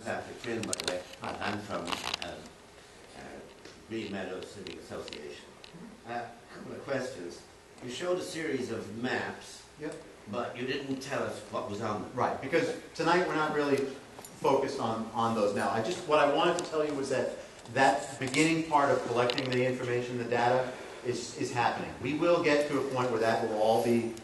Patrick Flynn, by the way. I'm from Green Meadows Civic Association. A couple of questions. You showed a series of maps, Yep. but you didn't tell us what was on them. Right, because tonight we're not really focused on those now. What I wanted to tell you was that beginning part of collecting the information, the data, is happening. We will get to a point where that will all be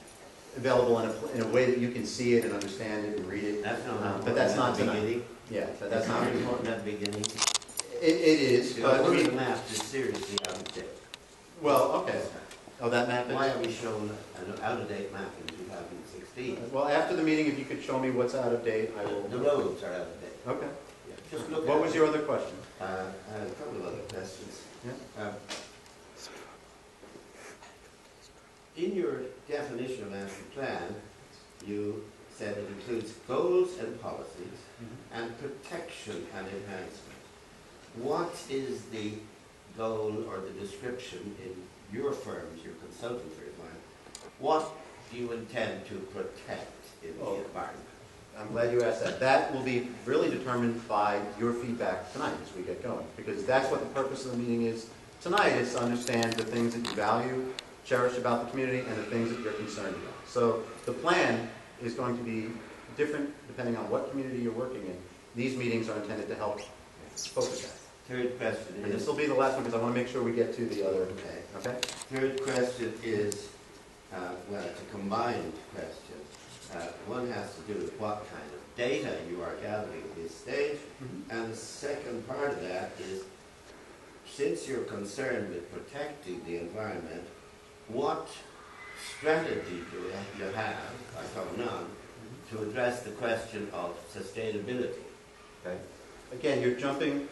available in a way that you can see it and understand it and read it. That's not but that's not the tonight. beginning. Yeah, but That's that's not not. important at the beginning. It is, but one of the maps is seriously out of date. well, okay. Oh, that map is. Why are we shown an out-of-date map in 2016? Well, after the meeting, if you could show me what's out of date, I will. The roads are out of date. Okay. Yeah. Just look What at was it. your other question? I had a couple of other questions. Yeah. In your definition of master plan, you said it includes goals and policies and protection and enhancement. What is the goal or the description in your firms, your consulting firm? What do you intend to protect in the environment? I'm glad you asked that. That will be really determined by your feedback tonight as we get going, because that's what the purpose of the meeting is tonight, is to understand the things that you value, cherish about the community, and the things that you're concerned about. So the plan is going to be different depending on what community you're working in. These meetings are intended to help focus that. Third question And is... this will be the last one because I want to make sure we get to the other. Okay? Third question is, well, it's a combined question. One has to do with what kind of data you are gathering at this stage. And the second part of that is, since you're concerned with protecting the environment, what strategy do you have, by coming on, to address the question of sustainability? Okay. Again, you're jumping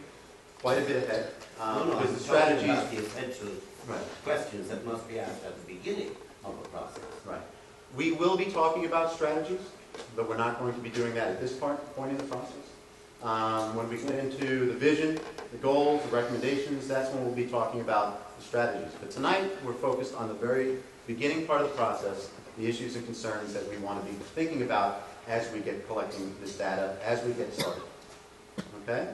quite a bit ahead. No, because I'm the strategies. talking about the essential Right. questions that must be asked at the beginning of a process. Right. We will be talking about strategies, but we're not going to be doing that at this point in the process. When we get into the vision, the goals, the recommendations, that's when we'll be talking about the strategies. But tonight, we're focused on the very beginning part of the process, the issues and concerns that we want to be thinking about as we get collecting this data, as we get started. Okay?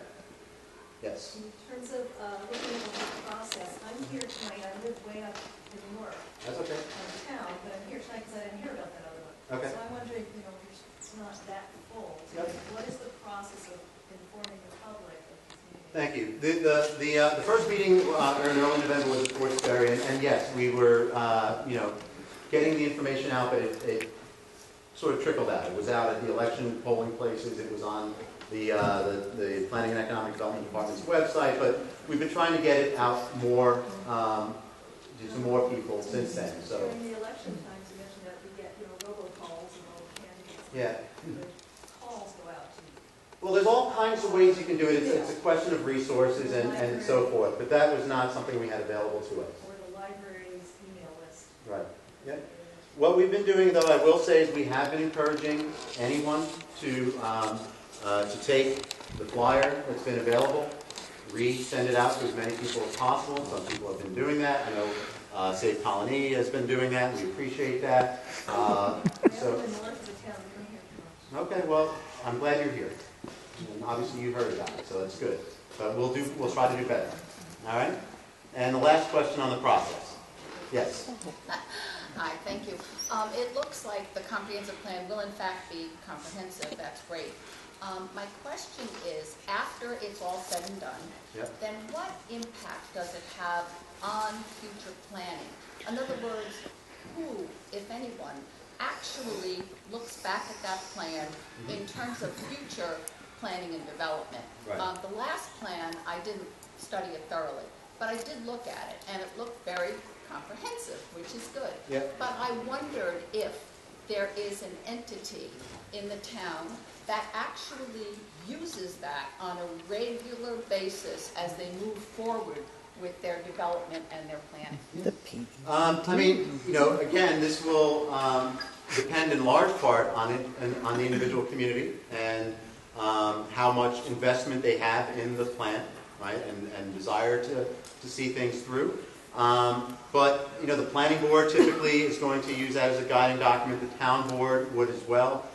Yes? In terms of looking at the process, I'm here tonight, I live way up in New York, That's okay. out of town, but I'm here tonight because I didn't hear about that other one. Okay. So I'm wondering, it's not that full. Yep. What is the process of informing the public of this meeting? Thank you. The first meeting in early November was at Fort Sperry, and yes, we were getting the information out, but it sort of trickled out. It was out at the election polling places. It was on the Planning and Economic Development Department's website, but we've been trying to get it out more to more people since then. So During the election times, you mentioned that we get robocalls and all the candidates. yeah. The calls go out to Well, there's all kinds of ways you can do it. It's a question of resources and so forth, but that was not something we had available to us. or the library's email list. Right. Yeah. What we've been doing, though, I will say, is we have been encouraging anyone to take the flyer that's been available, send it out to as many people as possible. Some people have been doing that. I know Save Colony has been doing that. We appreciate that. I live in So, the north of the town, we don't hear too much. okay, well, I'm glad you're here. And obviously, you heard about it, so that's good. But we'll try to do better. All right. And the last question on the process. Yes. Hi, thank you. It looks like the comprehensive plan will in fact be comprehensive. That's great. My question is, after it's all said and done, Yep. then what impact does it have on future planning? In other words, who, if anyone, actually looks back at that plan in terms of future planning and development? Right. The last plan, I didn't study it thoroughly, but I did look at it, and it looked very comprehensive, which is good. Yep. But I wondered if there is an entity in the town that actually uses that on a regular basis as they move forward with their development and their planning. I mean, again, this will depend in large part on the individual community and how much investment they have in the plan, right, and desire to see things through. But the planning board typically is going to use that as a guiding document. The town board would as well.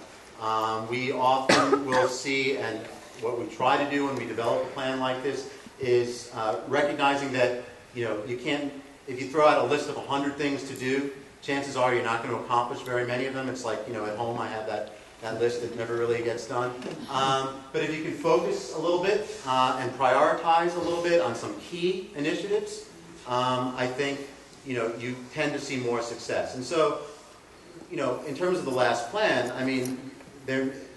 We often will see, and what we try to do when we develop a plan like this is recognizing that, you can't, if you throw out a list of 100 things to do, chances are you're not going to accomplish very many of them. It's like, at home I have that list that never really gets done. But if you can focus a little bit and prioritize a little bit on some key initiatives, I think, you tend to see more success. And so, in terms of the last plan, I mean,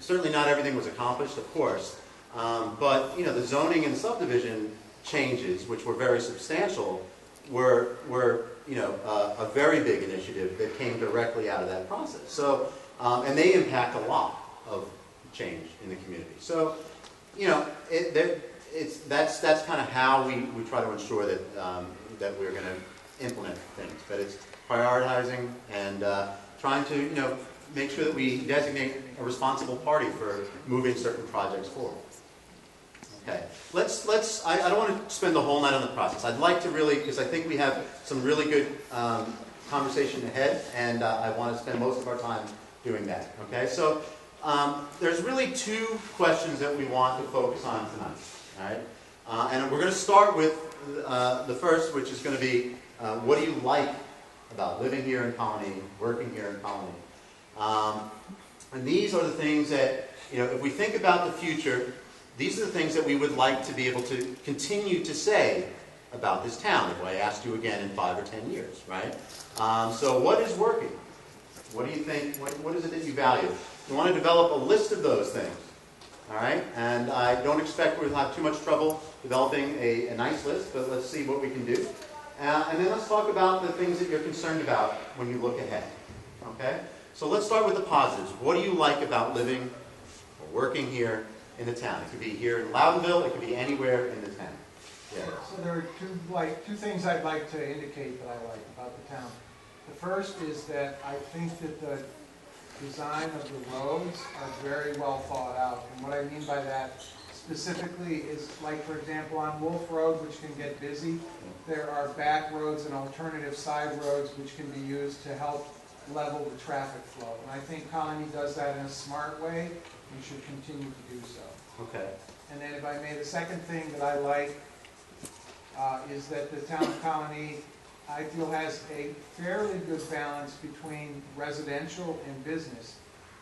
certainly not everything was accomplished, of course. But, the zoning and subdivision changes, which were very substantial, were a very big initiative that came directly out of that process. So, and they impact a lot of change in the community. So, that's kind of how we try to ensure that that we're going to implement things. But it's prioritizing and trying to make sure that we designate a responsible party for moving certain projects forward. Okay, I don't want to spend the whole night on the process. I'd like to really, because I think we have some really good conversation ahead, and I want to spend most of our time doing that. Okay, so there's really two questions that we want to focus on tonight. All right, and we're going to start with the first, which is going to be, what do you like about living here in Colony, working here in Colony? And these are the things that, if we think about the future, these are the things that we would like to be able to continue to say about this town, if I asked you again in 5 or 10 years, right? So what is working? What do you think, what is it that you value? We want to develop a list of those things, all right? And I don't expect we'll have too much trouble developing a nice list, but let's see what we can do. And then let's talk about the things that you're concerned about when you look ahead, okay? So let's start with the positives. What do you like about living or working here in the town? It could be here in Loudonville, it could be anywhere in the town. Yeah. So there are two things I'd like to indicate that I like about the town. The first is that I think that the design of the roads are very well thought out. And what I mean by that specifically is, like, for example, on Wolf Road, which can get busy, there are back roads and alternative side roads which can be used to help level the traffic flow. And I think Colony does that in a smart way. We should continue to do so. Okay. And then if I may, the second thing that I like is that the town of Colony, I feel, has a fairly good balance between residential and business.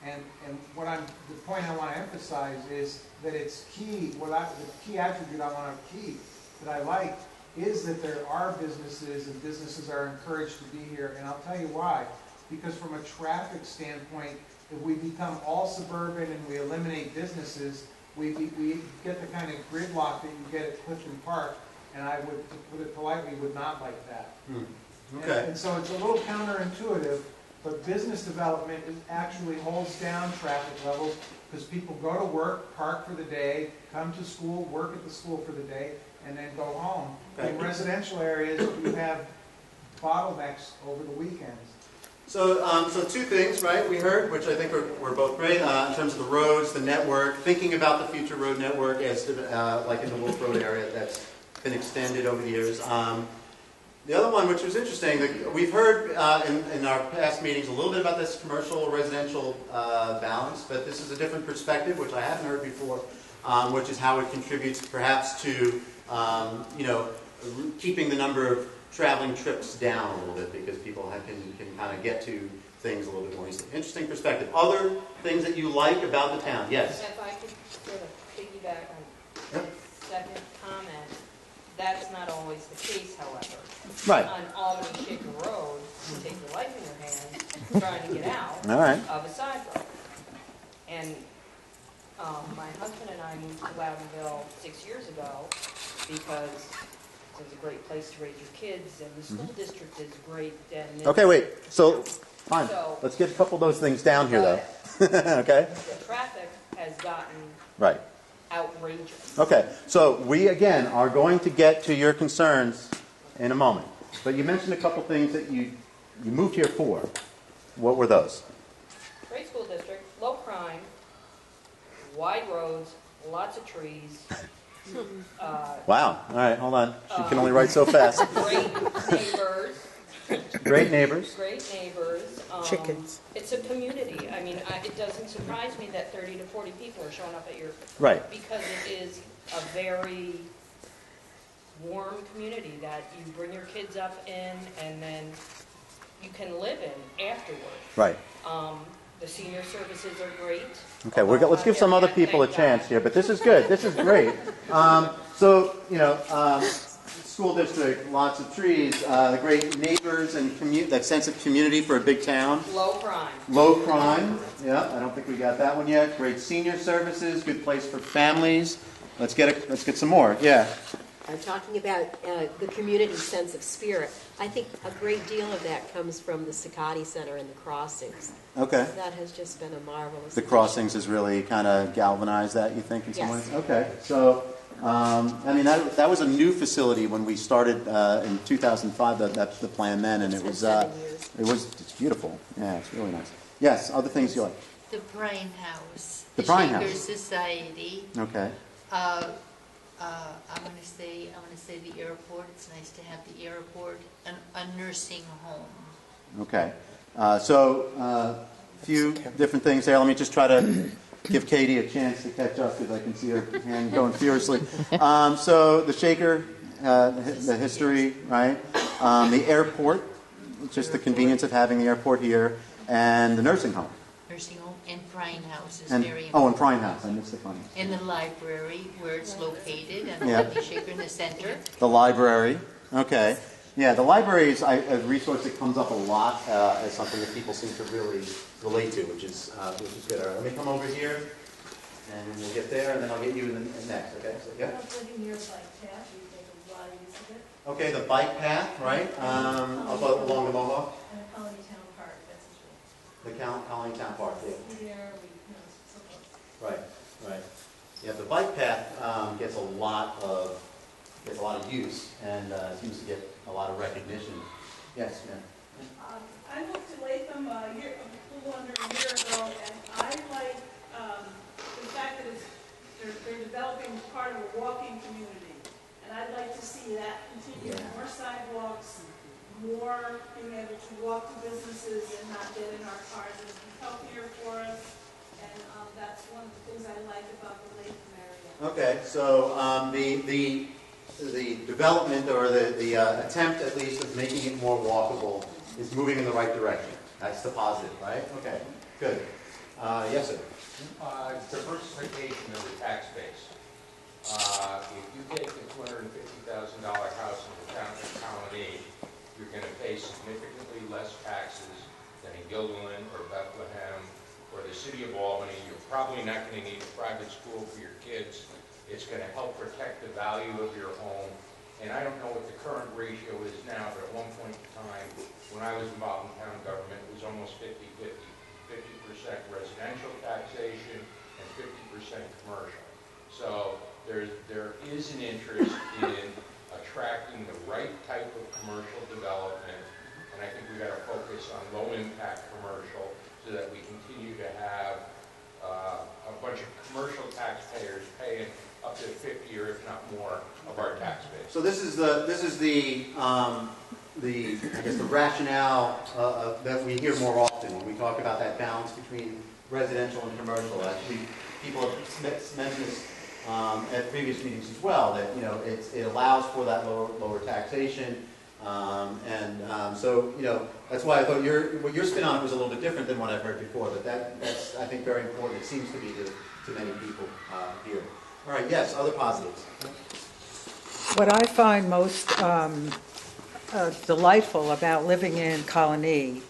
And the point I want to emphasize is that it's key, the key attribute I want to keep, that I like, is that there are businesses and businesses are encouraged to be here. And I'll tell you why. Because from a traffic standpoint, if we become all suburban and we eliminate businesses, we get the kind of gridlock that you get at Clifton Park, and I would, to put it politely, would not like that. Okay. And so it's a little counterintuitive, but business development actually holds down traffic levels because people go to work, park for the day, come to school, work at the school for the day, and then go home. Okay. In residential areas, you have bottlenecks over the weekends. So, two things, right, we heard, which I think were both great, in terms of the roads, the network, thinking about the future road network as like in the Wolf Road area that's been extended over the years. The other one, which was interesting, we've heard in our past meetings a little bit about this commercial-residential balance, but this is a different perspective, which I hadn't heard before, which is how it contributes perhaps to, keeping the number of traveling trips down a little bit because people can kind of get to things a little bit more easily. Interesting perspective. Other things that you like about the town? Yes? If I could sort of piggyback on the second comment, that's not always the case, however. Right. On Albany Shaker Road, you take your life in your hands trying to get out All right. of a side road. And my husband and I moved to Loudonville 6 years ago because it was a great place to raise your kids, and the school district is great. And Okay, wait. So, fine. So- Let's get a couple of those things down here, though. Okay? the traffic has gotten Right. outrageous. Okay. So, we, again, are going to get to your concerns in a moment. But you mentioned a couple things that you moved here for. What were those? Great school district, low crime, wide roads, lots of trees. Wow. All right, hold on. She can only write so fast. Great neighbors. Great neighbors. Great neighbors. Chickens. It's a community. I mean, it doesn't surprise me that 30 to 40 people are showing up at your, Right. because it is a very warm community that you bring your kids up in and then you can live in afterward. Right. The senior services are great. Okay, let's give some other people a chance here, but this is good. This is great. So, school district, lots of trees, the great neighbors and that sense of community for a big town. Low crime. Low crime, yeah, I don't think we got that one yet. Great senior services, good place for families. Let's get some more, yeah. Talking about the community sense of spirit, I think a great deal of that comes from the Sakati Center and the Crossings. Okay. That has just been a marvelous. The Crossings has really kind of galvanized that, you think, in some Yes. ways? Okay, so, that was a new facility when we started in 2005, that's the plan then, and It's it been was, 7 years. it's beautiful. Yeah, it's really nice. Yes, other things you like? The Brine House. The Brine Shaker House. Society. Okay. I want to say the airport. It's nice to have the airport and a nursing home. Okay. A few different things there. Let me just try to give Katie a chance to catch up because I can see her hand going furiously. So the Shaker, the history, right? The airport, just the convenience of having the airport here, and the nursing home. Nursing home and Brine House is And very and important. Prime House. I missed the Prime House. And the library where it's located and Yeah. the Shaker in the center. The library. Okay. Yeah, the library is a resource that comes up a lot as something that people seem to really relate to, which is good. All right, let me come over here, and we'll get there, and then I'll get you in next. Okay. So, yeah. Living near bike path, you take a lot of use of it, Okay, the bike path, right? I'll go along the Mohawk, and the Colony Town Park, that's true. the Colony Town Park. Yeah. Here, so close. Right. Yeah, the bike path gets a lot of use and seems to get a lot of recognition. Yes, ma'am. I moved to Latham a little under a year ago, and I like the fact that they're developing part of a walking community. And I'd like to see that continue, more sidewalks, more being able to walk to businesses and not get in our cars. It'll be healthier for us, and that's one of the things I like about the Latham area. Okay, so the development or the attempt, at least, of making it more walkable is moving in the right direction. That's the positive, right? Okay, good. Yes, sir. Diversification of the tax base. If you take the $250,000 house in the town of Colony, you're going to pay significantly less taxes than in Guilderland or Bethlehem or the city of Albany. You're probably not going to need a private school for your kids. It's going to help protect the value of your home. And I don't know what the current ratio is now, but at one point in time, when I was involved in town government, it was almost 50-50. 50% residential taxation and 50% commercial. So there is an interest in attracting the right type of commercial development, and I think we got to focus on low-impact commercial so that we continue to have a bunch of commercial taxpayers paying up to 50 or if not more of our tax base. So this is the rationale that we hear more often when we talk about that balance between residential and commercial. People have mentioned this at previous meetings as well, that it allows for that lower taxation, so that's why I thought what your spin on it was a little bit different than what I've heard before. But that's I think very important. It seems to be to many people here. All right. Yes. Other positives. What I find most delightful about living in Colony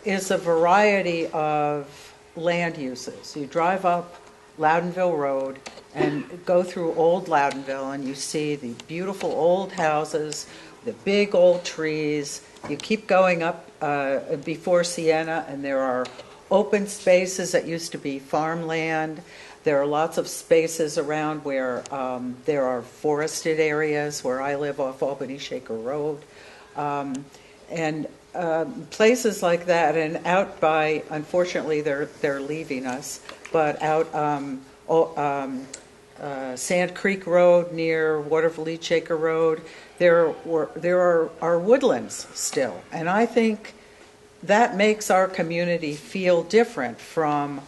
is a variety of land uses. You drive up Loudonville Road and go through old Loudonville, and you see the beautiful old houses, the big old trees. You keep going up before Siena, and there are open spaces that used to be farmland. There are lots of spaces around where there are forested areas, where I live off Albany Shaker Road. And places like that, and out by, unfortunately they're leaving us, but out Sand Creek Road near Waterville Shaker Road, there are woodlands still. And I think that makes our community feel different from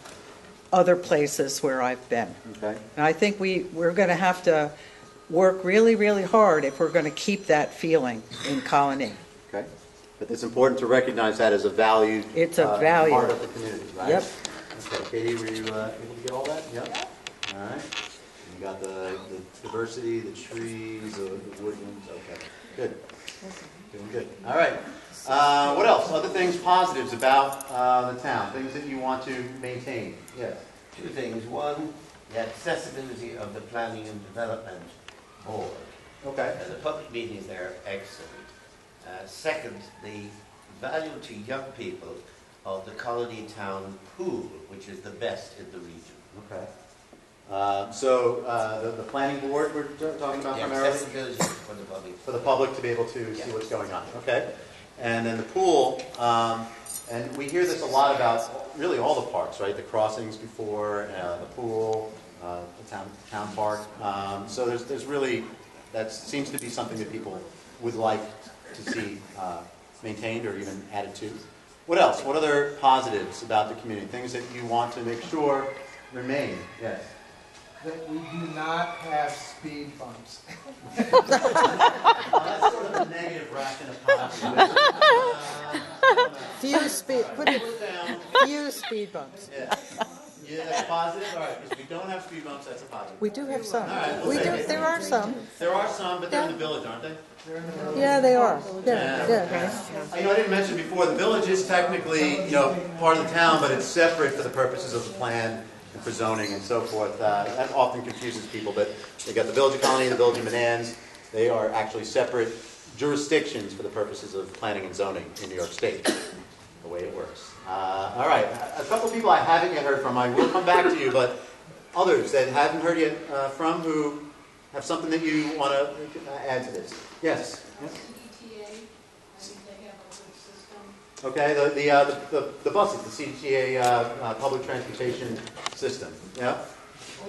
other places where I've been. Okay. And I think we're going to have to work really, really hard if we're going to keep that feeling in Colony. Okay. But it's important to recognize that as a valued It's a value. part of the community, right? Yep. Okay, Katie, were you able to get all that? Yep. All right. You got the diversity, the trees, the woodlands. Okay, good. Doing good. All right. What else? Other things, positives about the town, things that you want to maintain. Yes. Two things. One, the accessibility of the Planning and Development Board. Okay. The public meetings there are excellent. Second, the value to young people of the Colony Town Pool, which is the best in the region. Okay. So the planning board we're talking about The primarily? accessibility for the public. For the public to be able to see what's going on. Okay. And then the pool, and we hear this a lot about really all the parks, right? The crossings before, the pool, the town park. So there's really, that seems to be something that people would like to see maintained or even added to. What else? What other positives about the community? Things that you want to make sure remain? Yes. That we do not have speed bumps. That's sort of a negative ration of positives. Few speed bumps. Yeah. Yeah, that's positive? All right, because we don't have speed bumps, that's a positive. We do have some. All right, we'll take it. There are some. There are some, but they're in the village, aren't they? Yeah, they are. Yeah. I didn't mention before, the village is technically, part of the town, but it's separate for the purposes of the plan and for zoning and so forth. That often confuses people, but they got the Village of Colony, the Village of Manans. They are actually separate jurisdictions for the purposes of planning and zoning in New York State, the way it works. All right, a couple of people I haven't yet heard from. I will come back to you, but others that haven't heard yet from who have something that you want to add to this. Yes? Yes? CDTA, I think they have a good system. Okay, the buses, the CDTA public transportation system. Yeah?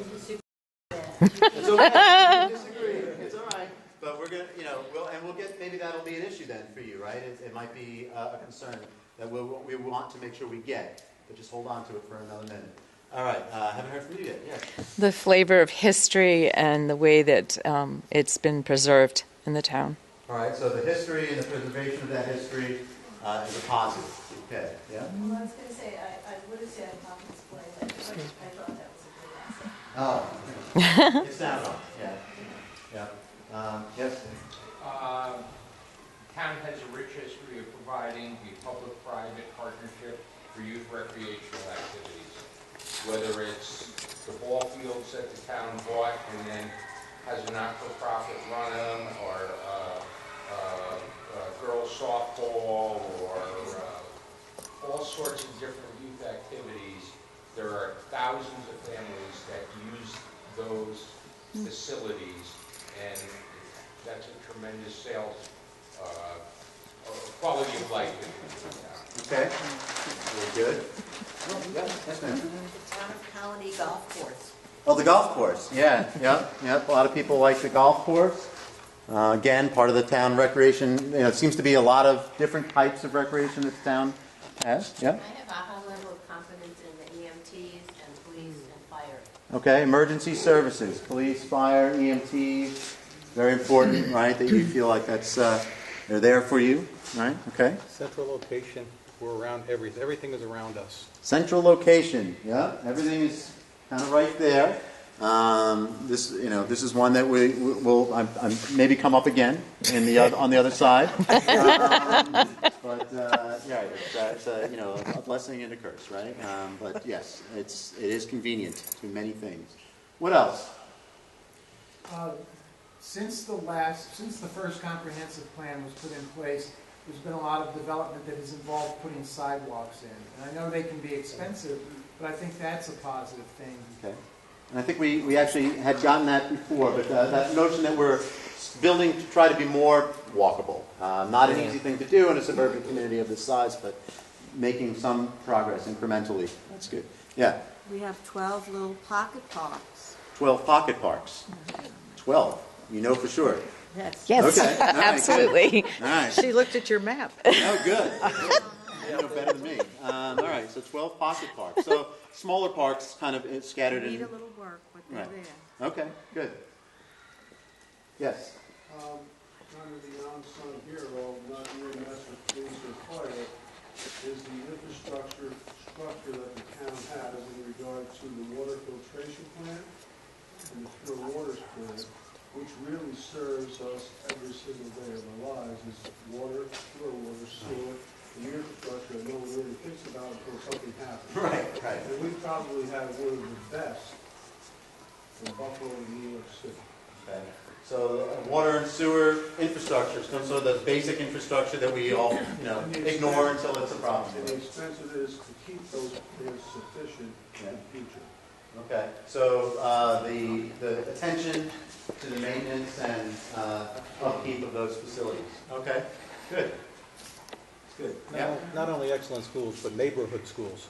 It's okay. We disagree. It's all right. But we're going to, we'll get, maybe that'll be an issue then for you, right? It might be a concern that we want to make sure we get, but just hold on to it for another minute. All right, haven't heard from you yet. Yeah. The flavor of history and the way that it's been preserved in the town. All right, so the history and the preservation of that history is a positive. Okay, yeah? Well, I was going to say, I would have said Hawkins Play, but I thought that was a good asset. Oh, it's not wrong. Yeah. Yeah. Yes? Town has a rich history of providing a public-private partnership for youth recreational activities. Whether it's the ball fields that the town bought and then has a not-for-profit run them, or girls softball, or all sorts of different youth activities. There are thousands of families that use those facilities, and that's a tremendous sales quality of life in the town. Okay. Very good. Yes, ma'am. The Town of Colony Golf Course. Oh, the golf course. Yeah. A lot of people like the golf course. Again, part of the town recreation. It seems to be a lot of different types of recreation that the town has. Yeah. I have a high level of confidence in the EMTs and police and fire. Okay. Emergency services, police, fire, EMTs. Very important, right? That you feel like that's they're there for you, right? Okay. Central location. We're around everything. Everything is around us. Central location. Yeah. Everything is kind of right there. This is one that we will maybe come up again on the other side. But it's a blessing and a curse, right? But yes, it is convenient to many things. What else? Since the first comprehensive plan was put in place, there's been a lot of development that has involved putting sidewalks in. And I know they can be expensive, but I think that's a positive thing. Okay. And I think we actually had gotten that before, but that notion that we're building to try to be more walkable. Not an easy thing to do in a suburban community of this size, but making some progress incrementally. That's good. Yeah. We have 12 little pocket parks. 12 pocket parks. 12. You know for sure. Yes. Yes, Okay. All right, absolutely. All right. She looked at your map. Oh, good. You know better than me. All right, so 12 pocket parks. So smaller parks kind of scattered in. Need a little work, but they're Right. there. Okay, good. Yes. Kind of the unsung hero, not EMS or police or fire, is the infrastructure structure that the town has in regard to the water filtration plant and the pure waters plant, which really serves us every single day of our lives, is water, pure water, sewer, and the infrastructure that no one really thinks about until something happens. Right. And we probably have one of the best in Buffalo and New York City. Okay. So water and sewer infrastructure, some sort of the basic infrastructure that we all, ignore until it's a problem. And the expense it is to keep those plants sufficient in the future. Okay, so the attention to the maintenance and upkeep of those facilities. Okay, good. Good. Yeah. Not only excellent schools, but neighborhood schools.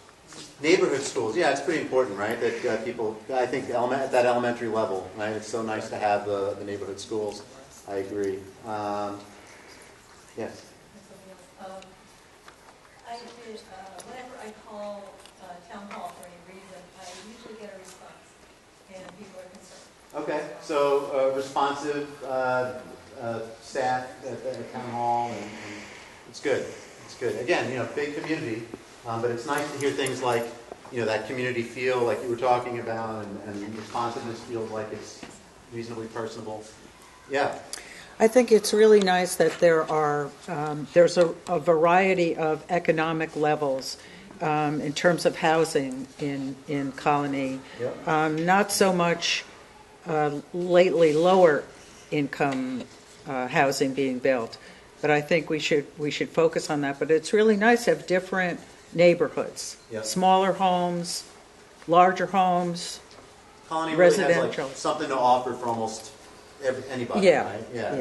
Neighborhood schools, yeah, it's pretty important, right? That people, I think, at that elementary level, right? It's so nice to have the neighborhood schools. I agree. Yes. I did, whenever I call town hall for any reason, I usually get a response, and people are concerned. Okay, so responsive staff at town hall, and it's good. It's good. Again, big community. But it's nice to hear things like, that community feel like you were talking about, and responsiveness feels like it's reasonably personable. Yeah. I think it's really nice that there's a variety of economic levels in terms of housing in Colony. Yep. Not so much lately lower income housing being built, but I think we should focus on that. But it's really nice to have different neighborhoods, Yep. smaller homes, larger homes, Colony really residential. has something to offer for almost anybody, Yeah, right? yeah.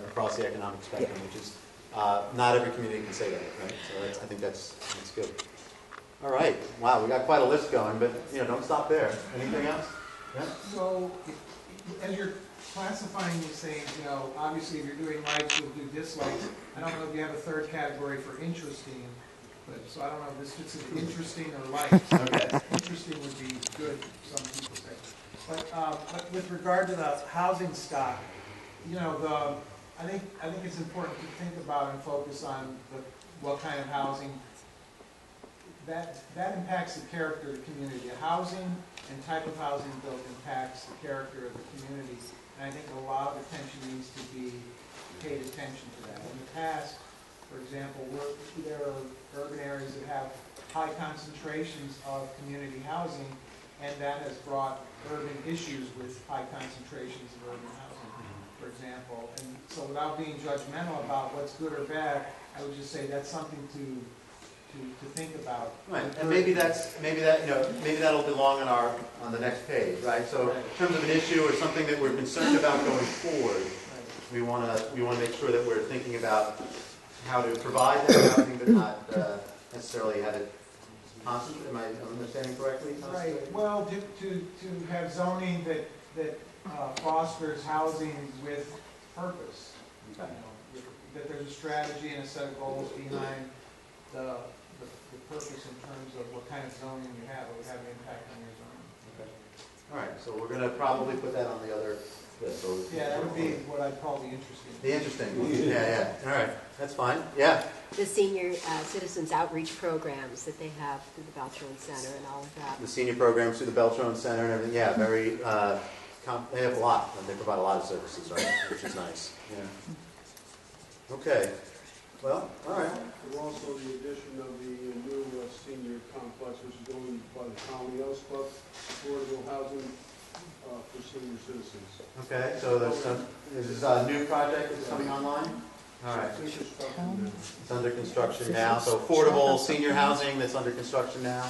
Across the economic spectrum, Yeah. which is not every community can say that, right? So I think that's good. All right. Wow, we got quite a list going, but don't stop there. Anything else? Yeah. So, as you're classifying these things, obviously if you're doing likes, you'll do dislikes. I don't know if you have a third category for interesting, so I don't know if this fits into interesting or likes. Okay. Interesting would be good, some people say. But with regard to the housing stock, I think it's important to think about and focus on what kind of housing that impacts the character of the community. The housing and type of housing built impacts the character of the community, and I think a lot of attention needs to be paid attention to that. In the past, for example, there are urban areas that have high concentrations of community housing, and that has brought urban issues with high concentrations of urban housing, for example. And so without being judgmental about what's good or bad, I would just say that's something to think about. Right, and maybe that'll belong on the next page, right? So in terms of an issue or something that we're concerned about going forward, we want to make sure that we're thinking about how to provide that housing, but not necessarily have it concentrate. Am I understanding correctly? Right. Well, to have zoning that fosters housing with purpose. Okay. That there's a strategy and a set of goals behind the purpose in terms of what kind of zoning you have. It would have an impact on your zoning. Okay. All right. So we're going to probably put that on the other list. So Yeah, that would be what I'd call the interesting. the interesting. Yeah. All right. That's fine. Yeah. The senior citizens outreach programs that they have through the Beltran Center and all of that. The senior programs through the Beltran Center and everything. Yeah. Very. They have a lot. They provide a lot of services, right? Which is nice. Yeah. Okay. Well, all right. And also the addition of the new senior complex, which is going by the Colony Elks Club, affordable housing for senior citizens. Okay, so this is a new project that's coming online? All right. It's under construction now, so affordable senior housing that's under construction now.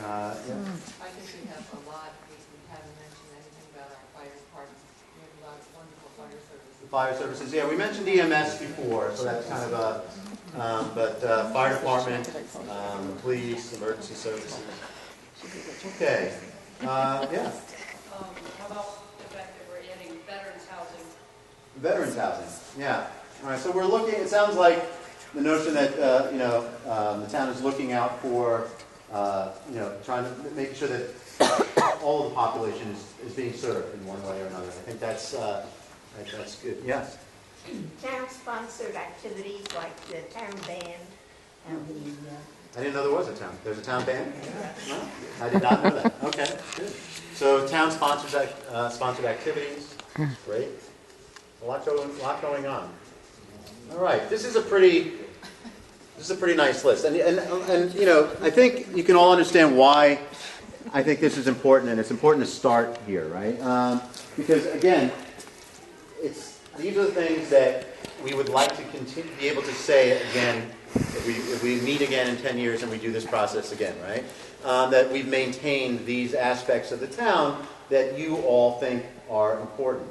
I think we have a lot, we haven't mentioned anything about our fire department. We have a lot of wonderful fire services. Fire services, yeah, we mentioned EMS before, so that's kind of but fire department, police, emergency services. Okay, yeah. How about the fact that we're adding veterans housing? Veterans housing, yeah. All right, so we're looking, it sounds like the notion that, the town is looking out for, trying to make sure that all of the population is being served in one way or another. I think that's good. Yes? Town-sponsored activities like the town band and the, I didn't know there was a town. There's a town band? No? I did not know that. Okay, good. So town-sponsored activities, great. A lot going on. All right, this is a pretty nice list, and I think you can all understand why I think this is important, and it's important to start here, right? Because again, these are the things that we would like to be able to say again if we meet again in 10 years and we do this process again, right? That we've maintained these aspects of the town that you all think are important.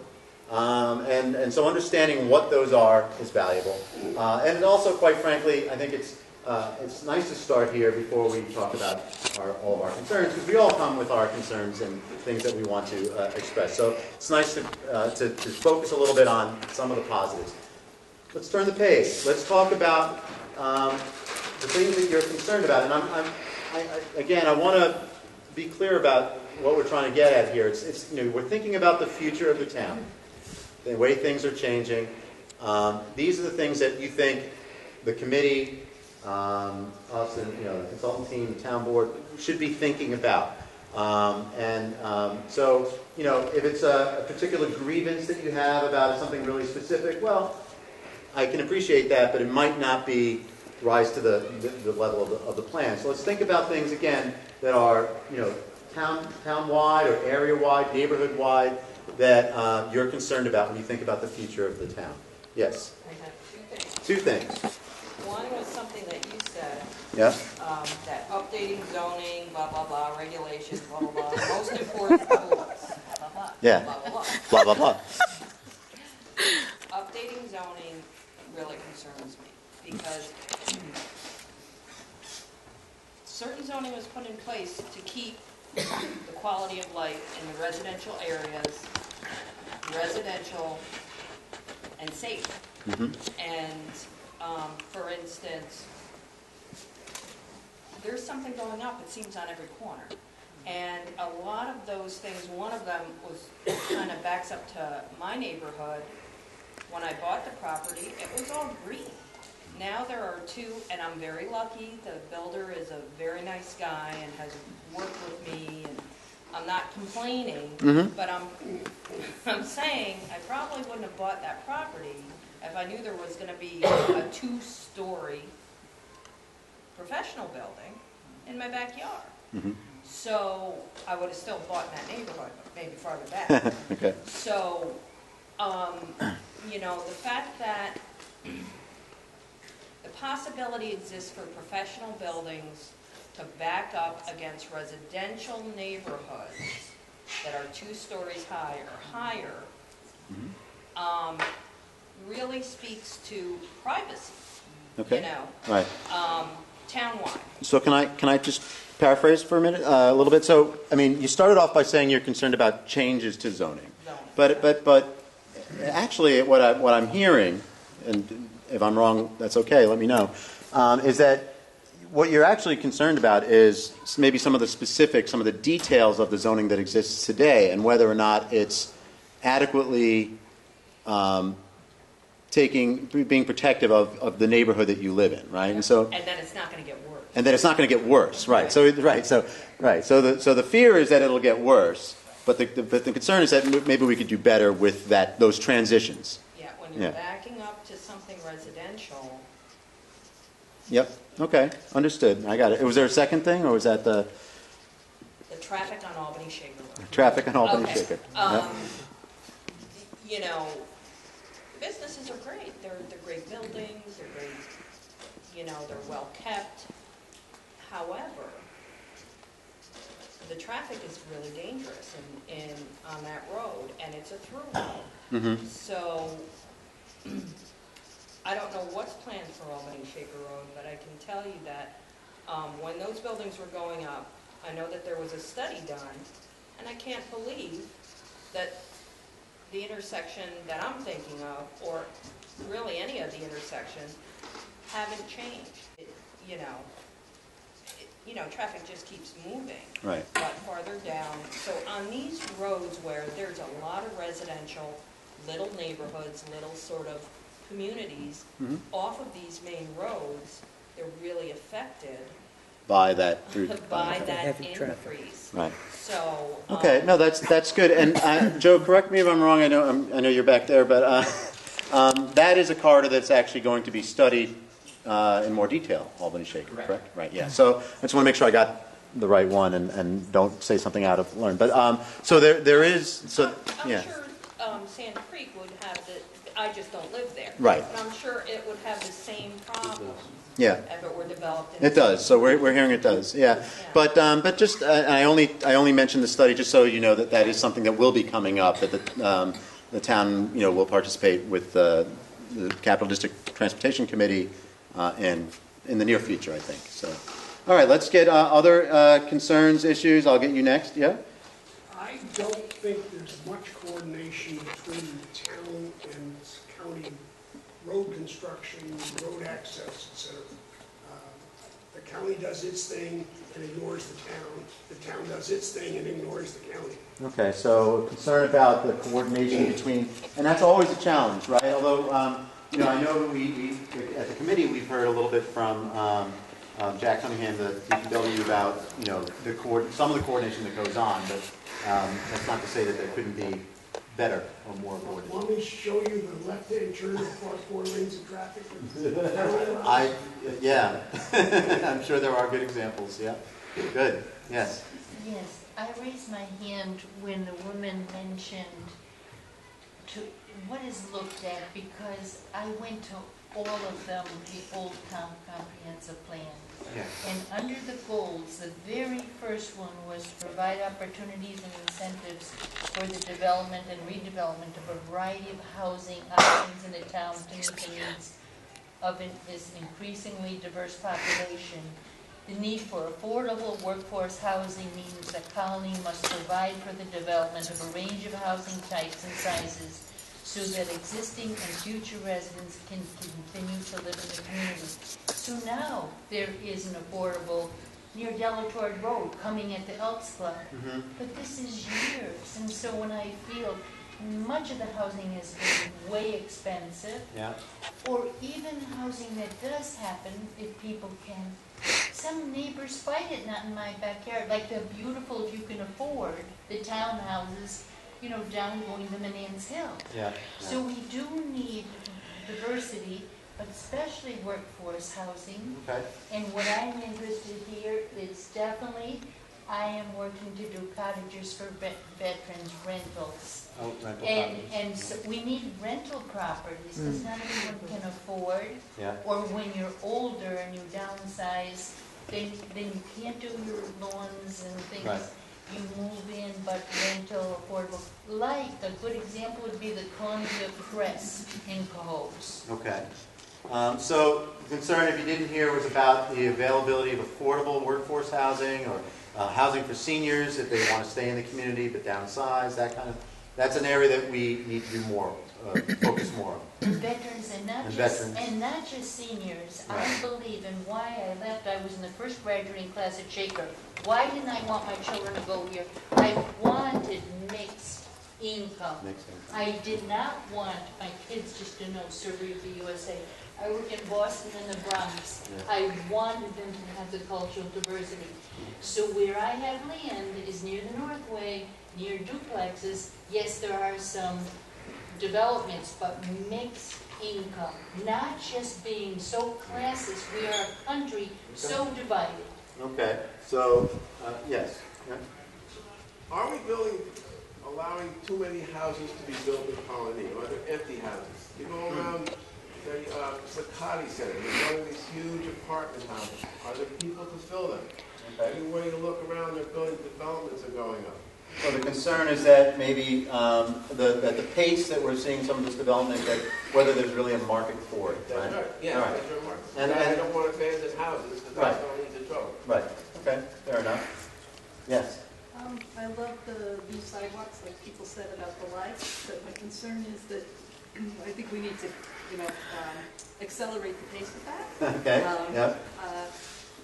And so understanding what those are is valuable. And also, quite frankly, I think it's nice to start here before we talk about all of our concerns, because we all come with our concerns and things that we want to express. So it's nice to focus a little bit on some of the positives. Let's turn the page. Let's talk about the things that you're concerned about. And I want to be clear about what we're trying to get at here. We're thinking about the future of the town, the way things are changing. These are the things that you think the committee, us, and the consultant team, the town board should be thinking about. So if it's a particular grievance that you have about something really specific, well, I can appreciate that, but it might not rise to the level of the plan. So let's think about things again that are town-wide or area-wide, neighborhood-wide, that you're concerned about when you think about the future of the town. Yes? I have two things. One was something that you said. Yeah? That updating zoning, blah, blah, blah, regulations, blah, blah, blah. Most important rules, blah, blah, blah. Yeah. Blah, blah, blah. Blah, blah, blah. Updating zoning really concerns me because certain zoning was put in place to keep the quality of life in the residential areas, residential and safe. Mm-hmm. And for instance, there's something going up, it seems, on every corner. And a lot of those things, one of them kind of backs up to my neighborhood. When I bought the property, it was all green. Now there are two, and I'm very lucky. The builder is a very nice guy and has worked with me, and I'm not complaining, but I'm saying I probably wouldn't have bought that property if I knew there was going to be a 2-story professional building in my backyard. Mm-hmm. So I would have still bought in that neighborhood, but maybe farther back. Okay. So, the fact that the possibility exists for professional buildings to back up against residential neighborhoods that are 2 stories high or higher really speaks to privacy. Okay. Right. Townwide. So can I just paraphrase for a minute, a little bit? So, you started off by saying you're concerned about changes to zoning. But actually what I'm hearing, and if I'm wrong, that's okay, let me know, is that what you're actually concerned about is maybe some of the specifics, some of the details of the zoning that exists today, and whether or not it's adequately being protective of the neighborhood that you live in, right? And then it's not going to get worse. And then it's not going to get worse, right? So the fear is that it'll get worse, but the concern is that maybe we could do better with those transitions. Yeah, when you're backing up to something residential. Yep. Okay. Understood. I got it. Was there a second thing, or was that the traffic on Albany Shaker Road? Traffic on Albany Shaker. Businesses are great. They're great buildings. They're great. They're well kept. However, the traffic is really dangerous on that road, and it's a through road. Mm-hmm. So I don't know what's planned for Albany Shaker Road, but I can tell you that when those buildings were going up, I know that there was a study done, and I can't believe that the intersection that I'm thinking of, or really any of the intersections, haven't changed. You know, traffic just keeps moving. Right. But farther down, so on these roads where there's a lot of residential, little neighborhoods, little sort of communities, off of these main roads, they're really affected By that through. by that Heavy traffic. increase. Right. So. Okay, no, that's good. And Joe, correct me if I'm wrong. I know you're back there, but that is a corridor that's actually going to be studied in more detail. Albany Shaker, correct? Right. Yeah. So I just want to make sure I got the right one and don't say something out of line. But so there is so I'm yeah. sure Sand Creek would have I just don't live there. Right. But I'm sure it would have the same problem. Yeah. If it were developed. It does. So we're hearing it does. Yeah. But just I only mentioned the study just so you know that is something that will be coming up. That the town will participate with the Capital District Transportation Committee in the near future, I think. So, all right. Let's get other concerns, issues. I'll get you next. Yeah. I don't think there's much coordination between the town and county road construction, road access, etc. The county does its thing and ignores the town. The town does its thing and ignores the county. Okay, so concern about the coordination between, and that's always a challenge, right? Although, I know we at the committee we've heard a little bit from Jack Cunningham, the DPW, about some of the coordination that goes on, but that's not to say that there couldn't be better or more coordinated. Want me to show you the left-hand turn across 4 lanes of traffic? Yeah, I'm sure there are good examples. Yeah, good. Yes. Yes, I raised my hand when the woman mentioned what is looked at, because I went to all of them, the Old Town Comprehensive Plan. Yeah. And under the goals, the very first one was to provide opportunities and incentives for the development and redevelopment of a variety of housing options in the town to meet the needs of this increasingly diverse population. The need for affordable workforce housing means that Colony must provide for the development of a range of housing types and sizes so that existing and future residents can continue to live in the community. So now there is an affordable near Delatorre Road coming at the Elks Club. But this is years, and so when I feel much of the housing has been way expensive, or even housing that does happen if people can. Some neighbors fight it, not in my backyard, like the beautiful, if you can afford, the townhouses, down going to Manans Hill. So we do need diversity, but especially workforce housing. Okay. And what I'm interested here is definitely, I am working to do cottages for veterans rentals. Oh, rental and so we need rental properties because not everyone can afford. Or when you're older and you downsize, then you can't do your lawns and things. Right. You move in, but rental, affordable. Like, a good example would be the Columbia Press in Cohoes. Okay. So the concern, if you didn't hear, was about the availability of affordable workforce housing or housing for seniors if they want to stay in the community but downsize, that kind of. That's an area that we need to do more, focus more on. And veterans, and not just seniors. Right. I believe, and why I left, I was in the first graduating class at Shaker. Why didn't I want my children to go here? I wanted mixed income. I did not want my kids just to know Survey of the USA. I work in Boston and the Bronx. I wanted them to have the cultural diversity. So where I have land is near the Northway, near duplexes. Yes, there are some developments, but mixed income. Not just being so classist. We are a country so divided. Okay, so, yes. Are we allowing too many houses to be built in Colony? Or are there empty houses? You go around the Sakati Center, you're building these huge apartment houses. Are there people to fill them? Everywhere you look around, they're building developments are going up. So the concern is that maybe that the pace that we're seeing some of this development, that whether there's really a market for it. That's right. Yeah, right. that's your market. And I don't want to abandon houses because that's going to lead to trouble. Right. Okay. Fair enough. Yes. I love these sidewalks, like people said about the lights, but my concern is that I think we need to, accelerate the pace of that. Okay, yep.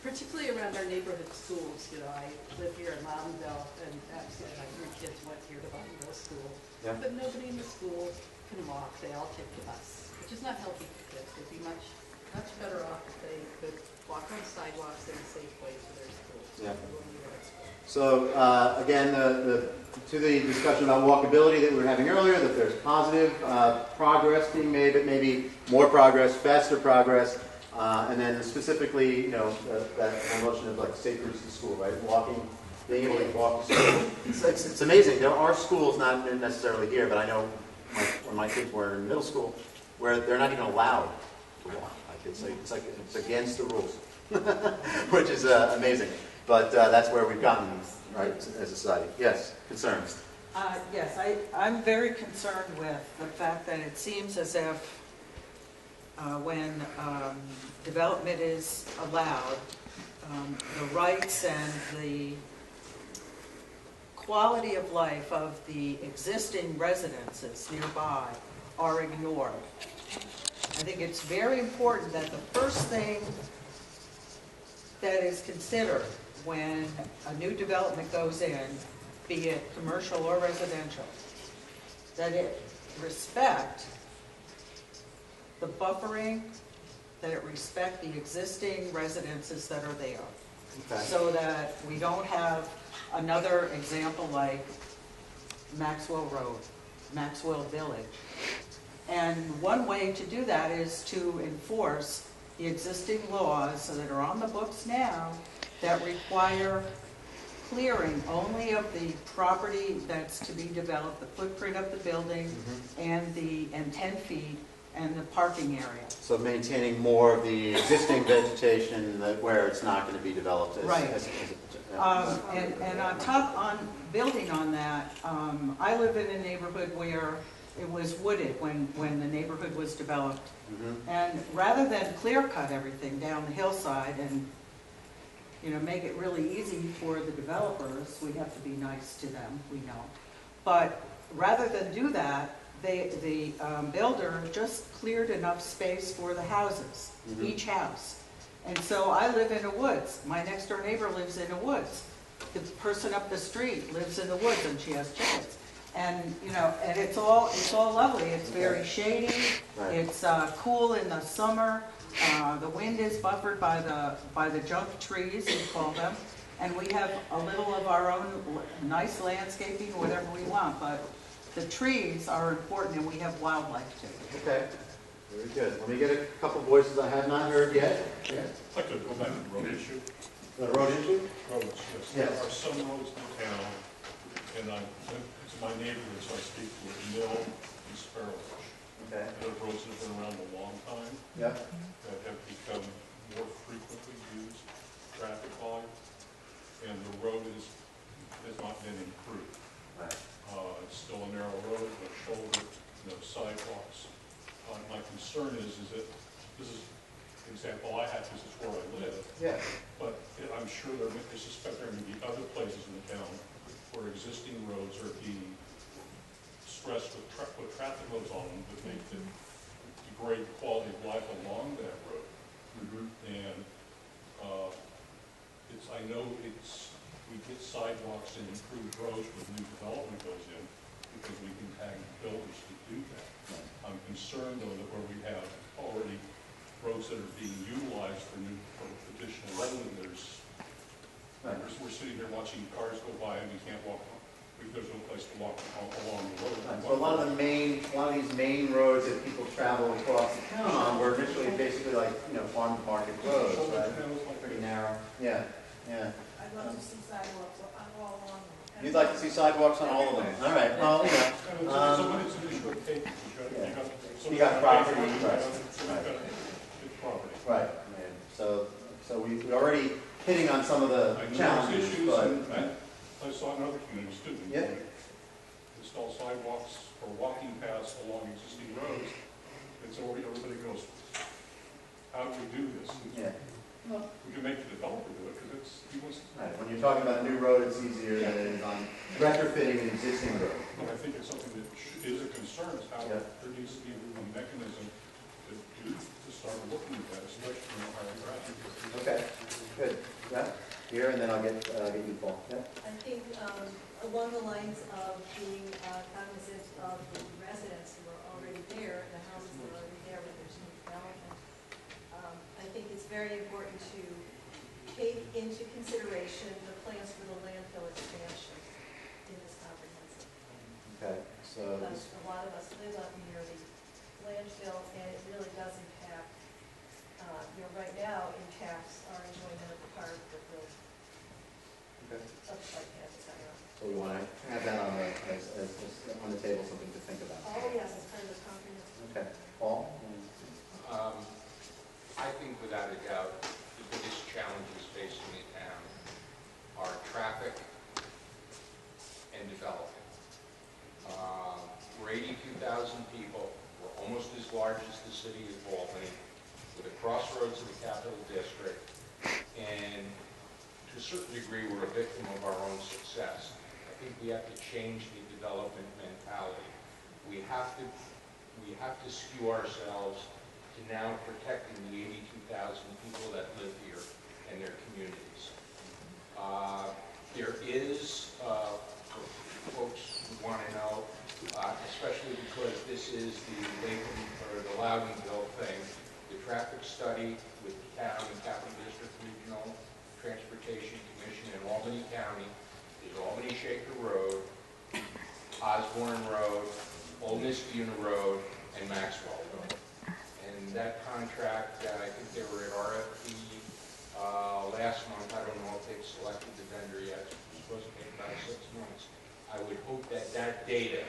Particularly around our neighborhood schools. I live here in Loudonville, and absolutely my 3 kids went here to Loudonville School. Yeah. But nobody in the school can walk. They all take the bus, which is not healthy for kids. They'd be much better off if they could walk on sidewalks in a safe way to their schools. Yeah. When we were at school. So again, to the discussion about walkability that we were having earlier, that there's positive progress being made, but maybe more progress, faster progress, and then specifically, that notion of like safe routes to school, right? Walking, being able to walk to school. It's amazing. There are schools, not necessarily here, but I know when my kids were in middle school, where they're not even allowed to walk. It's against the rules, which is amazing. But that's where we've gotten, right, as a society. Yes, concerns? Yes, I'm very concerned with the fact that it seems as if when development is allowed, the rights and the quality of life of the existing residences nearby are ignored. I think it's very important that the first thing that is considered when a new development goes in, be it commercial or residential, that it respect the buffering, that it respect the existing residences that are there. Okay. So that we don't have another example like Maxwell Road, Maxwell Village. And one way to do that is to enforce the existing laws that are on the books now that require clearing only of the property that's to be developed, the footprint of the building, and 10 feet, and the parking area. So maintaining more of the existing vegetation where it's not going to be developed. Right. And on building on that, I live in a neighborhood where it was wooded when the neighborhood was developed. And rather than clear cut everything down the hillside and make it really easy for the developers, we have to be nice to them, we know. But rather than do that, the builder just cleared enough space for the houses, each house. And so I live in the woods. My next door neighbor lives in the woods. The person up the street lives in the woods and she has chickens. And and it's all lovely. It's very shady. Right. It's cool in the summer. The wind is buffered by the junk trees, we call them. And we have a little of our own nice landscaping, whatever we want. But the trees are important, and we have wildlife too. Okay, very good. Let me get a couple voices I have not heard yet. Yeah. I'd like to go back to the road issue. The road issue? Roads, yes. Yes. There are some roads in town, and it's my neighborhood, so I speak for Mill and Sparrowbush. Okay. Those roads that have been around a long time. Yep. That have become more frequently used, traffic volume, and the road has not been improved. Right. It's still a narrow road, no shoulder, no sidewalks. My concern is that this is an example I have because it's where I live. Yeah. But I'm sure I suspect there may be other places in the town where existing roads are being stressed with traffic loads on them that make it degrade quality of life along that road. And I know we get sidewalks and improved roads when new development goes in because we can tag builders to do that. I'm concerned though that where we have already roads that are being utilized for additional revenue, we're sitting here watching cars go by and we can't walk. There's no place to walk along the road. So a lot of these main roads that people travel across the town on were initially basically like farm to market roads, right? Pretty narrow. Yeah. Yeah. I'd love to see sidewalks all along them. You'd like to see sidewalks on all of them? All right. Well, It's an issue of tape. You got property. Right. Right. So we're already hitting on some of the challenges, but I saw in other communities too. Yeah. Install sidewalks or walking paths along existing roads. And so everybody goes, how do we do this? Yeah. Well, we can make the developer do it because he wants. Right. When you're talking about a new road, it's easier than it is on retrofitting an existing road. But I think it's something that is a concern concerns how Yeah. there needs to be a mechanism to start looking at that, especially in the higher ground. Okay, good. Yeah, here, and then I'll get you, Paul. Yeah. I think along the lines of being cognizant of the residents who are already there, the houses that are already there, where there's new development, I think it's very important to take into consideration the plans for the landfill expansion in this comprehensive. Okay, so Because a lot of us live up near the landfill, and it really does impact, right now impacts our enjoyment of the park, the okay. upside down, et cetera. So we want to have that on as on the table, something to think about. Oh, yes, it's part of the comprehensive. Okay, Paul. I think without a doubt, the biggest challenges facing the town are traffic and development. We're 82,000 people. We're almost as large as the city of Albany. We're the crossroads of the capital district. And to a certain degree, we're a victim of our own success. I think we have to change the development mentality. We have to skew ourselves to now protecting the 82,000 people that live here and their communities. There is, for folks who want to know, especially because this is the Latham or the Loudonville thing, the traffic study with the town and Capital District Regional Transportation Commission in Albany County is Albany Shaker Road, Osborne Road, Old Niskayuna Road, and Maxwell Road. And that contract, I think they were at RFP last month. I don't know if they've selected the vendor yet. It's supposed to take about 6 months. I would hope that that data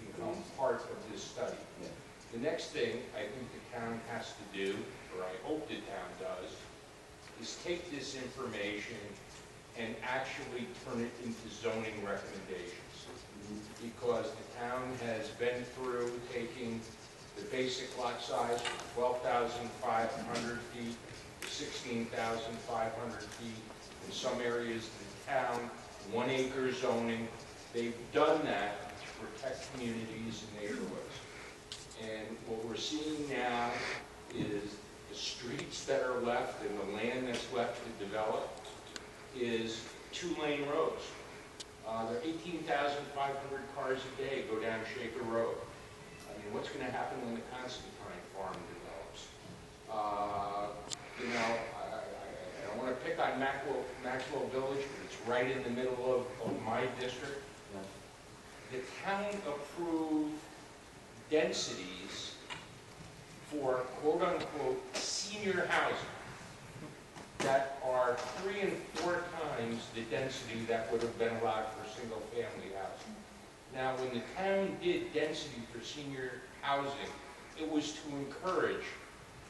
become part of this study. Yeah. The next thing I think the town has to do, or I hope the town does, is take this information and actually turn it into zoning recommendations. Because the town has been through taking the basic lot size from 12,500 feet to 16,500 feet. In some areas of the town, 1 acre zoning. They've done that to protect communities and neighborhoods. And what we're seeing now is the streets that are left and the land that's left to develop is 2-lane roads. There are 18,500 cars a day go down Shaker Road. I mean, what's going to happen when the Constantine farm develops? I don't want to pick on Maxwell Village, but it's right in the middle of my district. The town approved densities for quote-unquote senior housing that are 3 and 4 times the density that would have been allowed for single-family housing. Now, when the town did density for senior housing, it was to encourage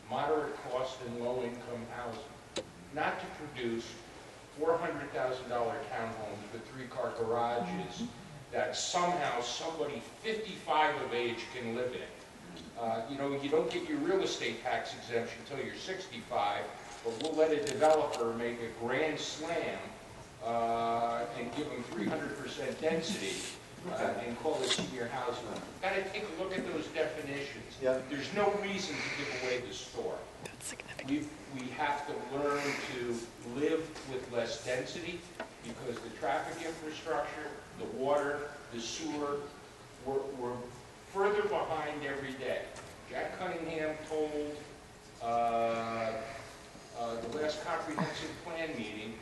moderate cost and low-income housing, not to produce $400,000 townhomes with 3-car garages that somehow somebody 55 of age can live in. You don't get your real estate tax exemption until you're 65, but we'll let a developer make a grand slam and give them 300% density and call it senior housing. Got to take a look at those definitions. Yeah. There's no reason to give away the store. We have to learn to live with less density because the traffic infrastructure, the water, the sewer, we're further behind every day. Jack Cunningham told the last comprehensive plan meeting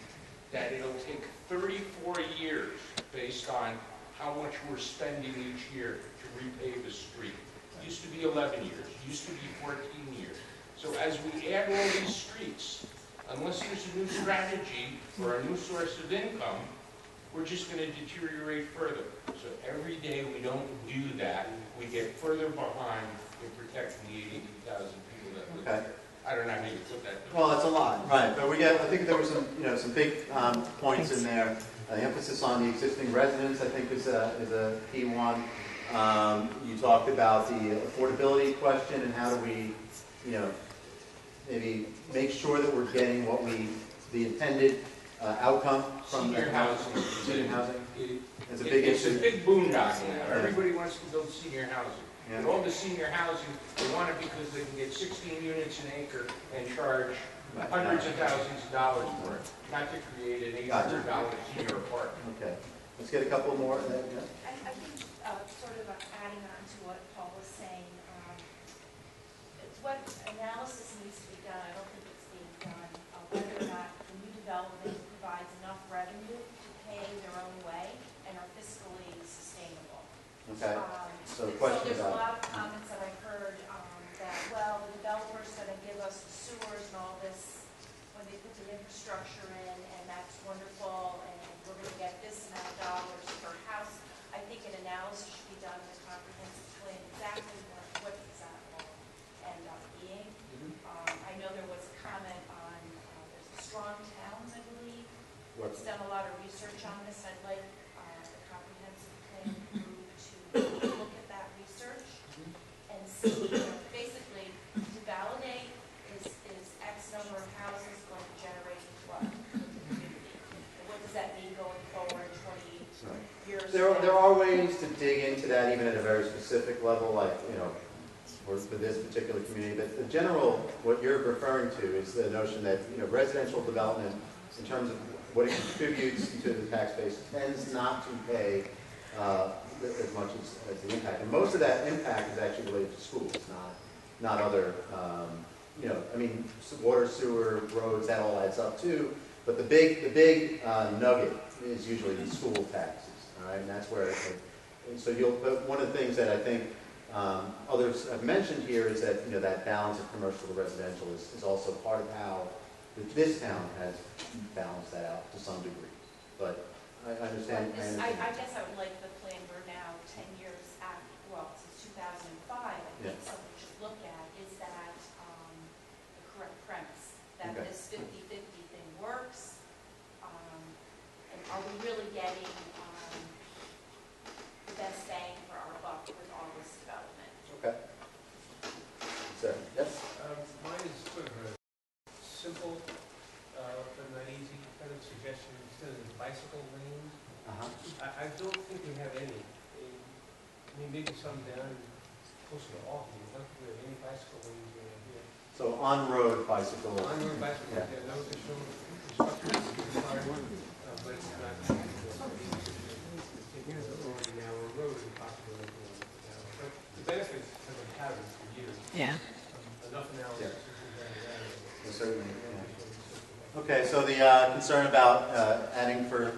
that it'll take 34 years based on how much we're spending each year to repave a street. It used to be 11 years, it used to be 14 years. So as we add all these streets, unless there's a new strategy or a new source of income, we're just going to deteriorate further. So every day we don't do that, we get further behind in protecting the 82,000 people that live here. I don't know how you put that. Well, it's a lot, right? But I think there were some big points in there. The emphasis on the existing residents, I think, is a key one. You talked about the affordability question and how do we, maybe make sure that we're getting the intended outcome from senior housing. Senior housing. It's a big issue. It's a big boondoggle now. Everybody wants to build senior housing. Yeah. And all the senior housing, they want it because they can get 16 units an acre and charge hundreds of thousands of dollars for it, not to create an $800 senior apartment. Okay, let's get a couple more. I think, sort of adding on to what Paul was saying, what analysis needs to be done, I don't think it's being done, whether or not the new development provides enough revenue to pay their own way and are fiscally sustainable. Okay, so the So question there's a about, lot of comments that I've heard that, well, the developer's gonna give us the sewers and all this when they put the infrastructure in, and that's wonderful, and we're gonna get this amount of dollars per house. I think an analysis should be done in a comprehensive plan, exactly what does that all end up being. I know there was a comment on, there's the Strong Towns, I believe. It's done a lot of research on this. I'd like the comprehensive plan group to look at that research and see, basically, to validate is X number of houses going to generate what for the community? And what does that mean going forward 20 years from now? there are ways to dig into that even at a very specific level, like, for this particular community. But the general, what you're referring to is the notion that, residential development, in terms of what it contributes to the tax base, tends not to pay as much as the impact. And most of that impact is actually related to schools, not other, water, sewer, roads, that all adds up too. But the big nugget is usually the school taxes, all right? And that's where, but one of the things that I think others have mentioned here is that, that balance of commercial to residential is also part of how this town has balanced that out to some degree. But I understand. I guess I would like the plan we're now 10 years after, since 2005, I think something we should look at is that the correct premise, that this 50-50 thing works, and are we really getting the best bang for our buck with all this development? Okay. So, yes? Mine is sort of a simple, but not easy kind of suggestion. Instead of bicycle lanes, I don't think we have any. Maybe some down closer to Albany. I don't think we have any bicycle lanes around here. So on-road bicycle. On-road bicycle, no additional construction is required, but it's not taking a already narrow road and possibly making it narrow. But the benefits have been having for years. Yeah. Enough analysis. Certainly. Okay, so the concern about adding for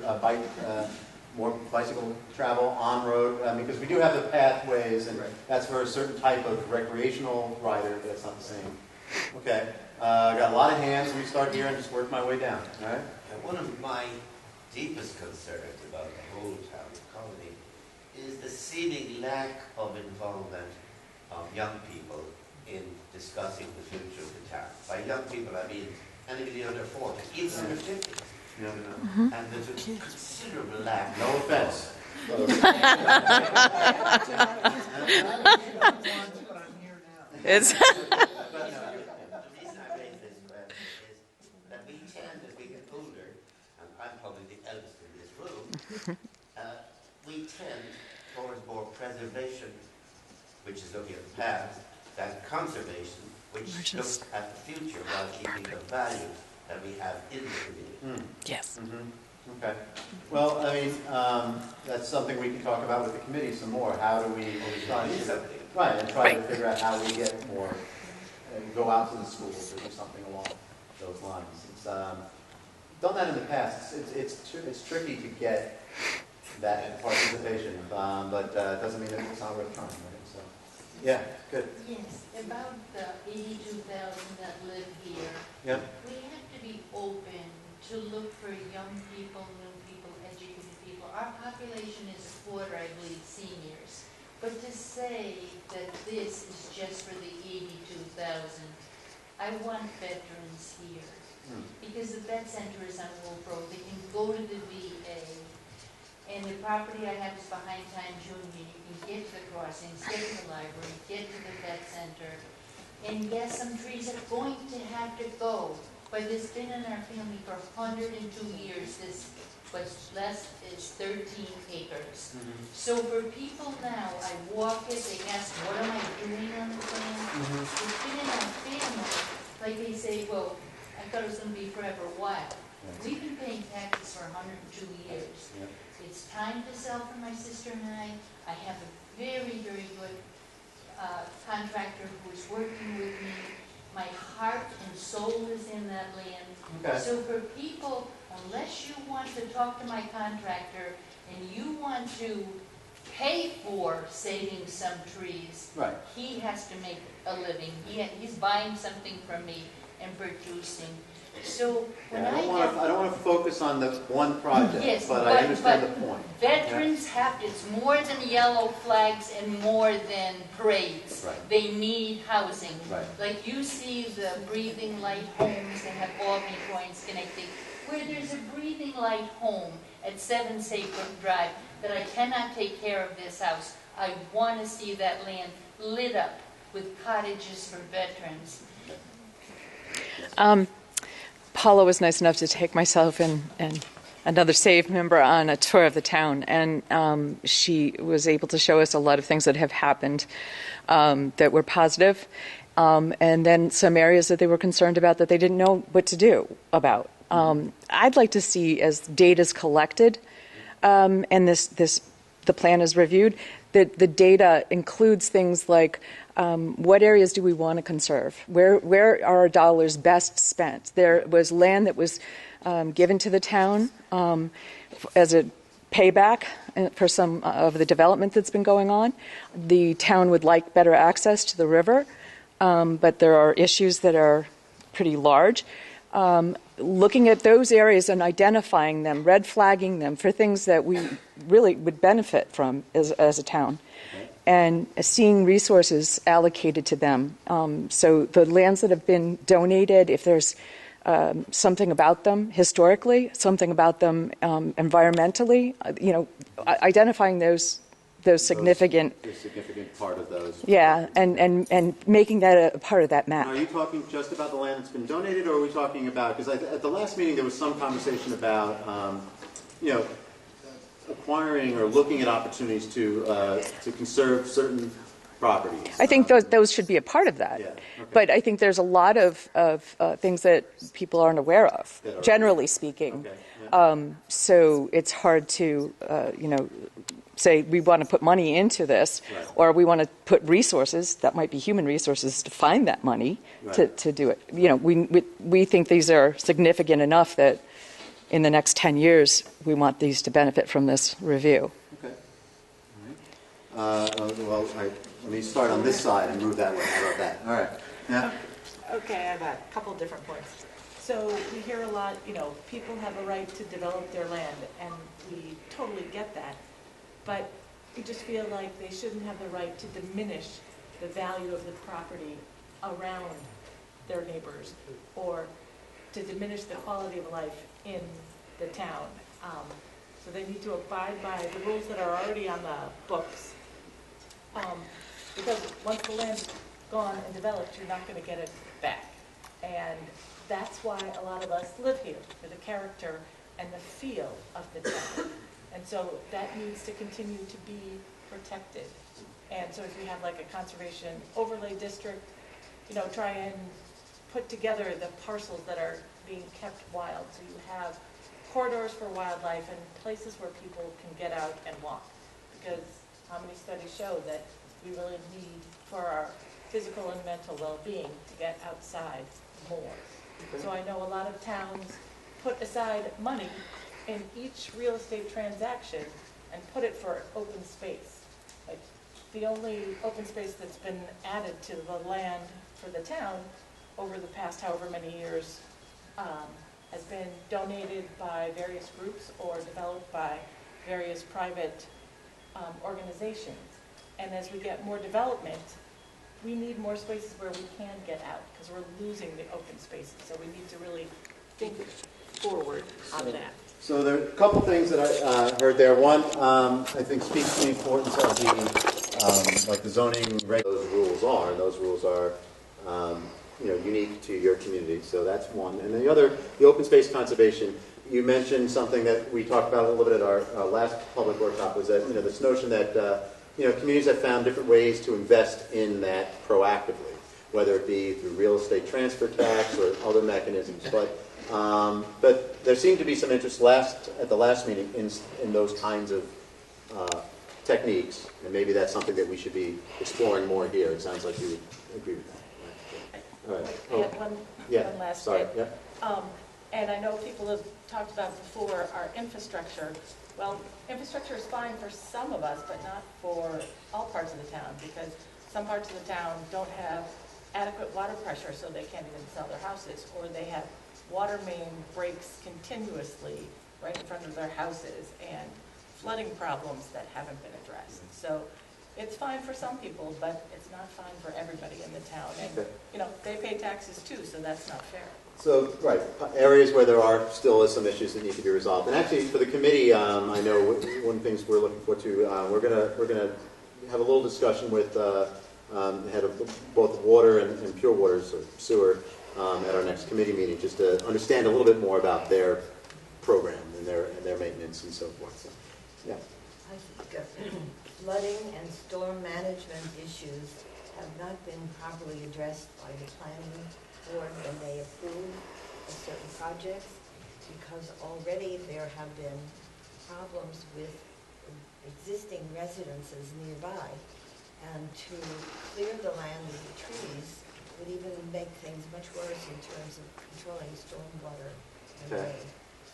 more bicycle travel on road, because we do have the pathways, and that's for a certain type of recreational rider, but that's not the same. Okay, I got a lot of hands. Let me start here and just work my way down. All right. And one of my deepest concerns about the whole town of Colony is the seeming lack of involvement of young people in discussing the future of the town. By young people, I mean anybody under 40, even under 50. And there's a considerable lack. No offense. It's The reason I raise this question is that we tend, as we get older, and I'm probably the eldest in this room, we tend towards more preservation, which is looking at the past, than conservation, which looks at the future while keeping the values that we have in the community. Yes. Okay. Well, I mean, that's something we can talk about with the committee some more. How do we try to figure out how we get more, go out to the schools or do something along those lines. It's done that in the past. It's tricky to get that participation, but it doesn't mean that it's not worth trying. Right? So, yeah, good. Yes, about the 82,000 that live here. Yeah. We have to be open to look for young people, new people, educated people. Our population is a quarter, I believe, seniors. But to say that this is just for the 82,000, I want veterans here. Because the vet center is on Wolf Road. They can go to the VA. And the property I have is behind Times Union. You can get to the crossings, get to the library, get to the vet center. And yes, some trees are going to have to go. But it's been in our family for 102 years, this what's left is 13 acres. So for people now, I walk it, they ask, what am I doing on this land? It's been in our family, like they say, well, I thought it was gonna be forever, why? We've been paying taxes for 102 years. It's time to sell for my sister and I. I have a very, very good contractor who's working with me. My heart and soul is in that land. Okay. So for people, unless you want to talk to my contractor and you want to pay for saving some trees, Right. he has to make a living. He's buying something from me and producing. So when I don't want to focus on the one project, Yes, but I understand the point. Veterans it's more than yellow flags and more than parades. Right. They need housing. Right. Like you see the Breathing Light homes that have Albany Point, Schenectady, where there's a Breathing Light home at 7 Saybrook Drive that I cannot take care of this house. I want to see that land lit up with cottages for veterans. Paula was nice enough to take myself and another SAVE member on a tour of the town, and she was able to show us a lot of things that have happened that were positive, and then some areas that they were concerned about that they didn't know what to do about. I'd like to see, as data is collected and the plan is reviewed, that the data includes things like what areas do we want to conserve? Where are our dollars best spent? There was land that was given to the town as a payback for some of the development that's been going on. The town would like better access to the river, but there are issues that are pretty large. Looking at those areas and identifying them, red flagging them for things that we really would benefit from as a town, and seeing resources allocated to them. So the lands that have been donated, if there's something about them historically, something about them environmentally, identifying those significant. The significant part of those. Yeah, and making that a part of that map. Are you talking just about the land that's been donated, or are we talking about, because at the last meeting there was some conversation about, acquiring or looking at opportunities to conserve certain properties. I think those should be a part of that. Yeah, okay. But I think there's a lot of things that people aren't aware of, generally speaking. Okay, yeah. So it's hard to, say we want to put money into this, Right. or we want to put resources, that might be human resources, to find that money Right. to do it. We think these are significant enough that in the next 10 years, we want these to benefit from this review. Okay. All right. Let me start on this side and move that way. How about that? All right. Yeah. Okay, I have a couple different points. So we hear a lot, people have a right to develop their land, and we totally get that. But we just feel like they shouldn't have the right to diminish the value of the property around their neighbors, or to diminish the quality of life in the town. So they need to abide by the rules that are already on the books. Because once the land's gone and developed, you're not going to get it back. And that's why a lot of us live here, for the character and the feel of the town. And so that needs to continue to be protected. And so if we have like a conservation overlay district, try and put together the parcels that are being kept wild. So you have corridors for wildlife and places where people can get out and walk. Because how many studies show that we really need, for our physical and mental well-being, to get outside more. So I know a lot of towns put aside money in each real estate transaction and put it for open space. Like, the only open space that's been added to the land for the town over the past however many years has been donated by various groups or developed by various private organizations. And as we get more development, we need more spaces where we can get out, because we're losing the open spaces. So we need to really think forward on that. So there are a couple things that I heard there. One, I think speaks to the importance of the zoning those rules are, and those rules are unique to your community. So that's one. And then the other, the open space conservation. you mentioned something that we talked about a little bit at our last public workshop, was that, this notion that, communities have found different ways to invest in that proactively, whether it be through real estate transfer tax or other mechanisms. But there seemed to be some interest at the last meeting in those kinds of techniques, and maybe that's something that we should be exploring more here. It sounds like you would agree with that. All right. One last sorry. thing. Yeah. And I know people have talked about before our infrastructure. Well, infrastructure is fine for some of us, but not for all parts of the town, because some parts of the town don't have adequate water pressure, so they can't even sell their houses, or they have water main breaks continuously right in front of their houses, and flooding problems that haven't been addressed. So it's fine for some people, but it's not fine for everybody in the town. And, they pay taxes too, so that's not fair. So, right, areas where there are still some issues that need to be resolved. And actually, for the committee, I know one of the things we're looking forward to, we're gonna have a little discussion with the head of both water and pure waters or sewer at our next committee meeting, just to understand a little bit more about their program and their maintenance and so forth. So, yeah. I think flooding and storm management issues have not been properly addressed by the planning board when they approve certain projects, because already there have been problems with existing residences nearby, and to clear the land of the trees would even make things much worse in terms of controlling stormwater and rain.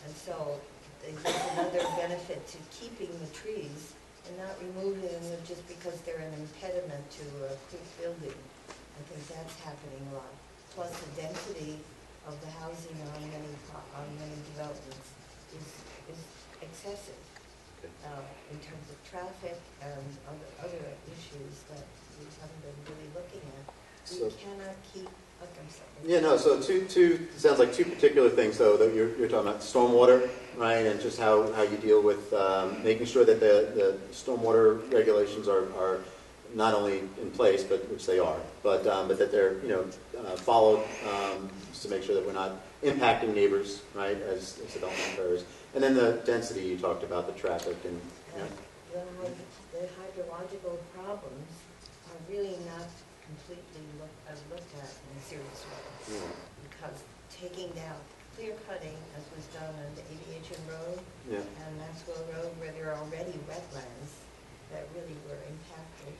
And so there's another benefit to keeping the trees and not removing them just because they're an impediment to a quick building. I think that's happening a lot. Plus the density of the housing on many developments is excessive in terms of traffic and other issues that we haven't been really looking at. We cannot keep. Yeah, no. So sounds like two particular things, though, that you're talking about: stormwater, right, and just how you deal with making sure that the stormwater regulations are not only in place, but which they are, but that they're followed to make sure that we're not impacting neighbors, right, as development occurs. And then the density you talked about, the traffic, and the hydrological problems are really not completely looked at in a serious way. Because taking down, clear cutting, as was done on the Aviation Road and Maxwell Road, where there are already wetlands that really were impacted,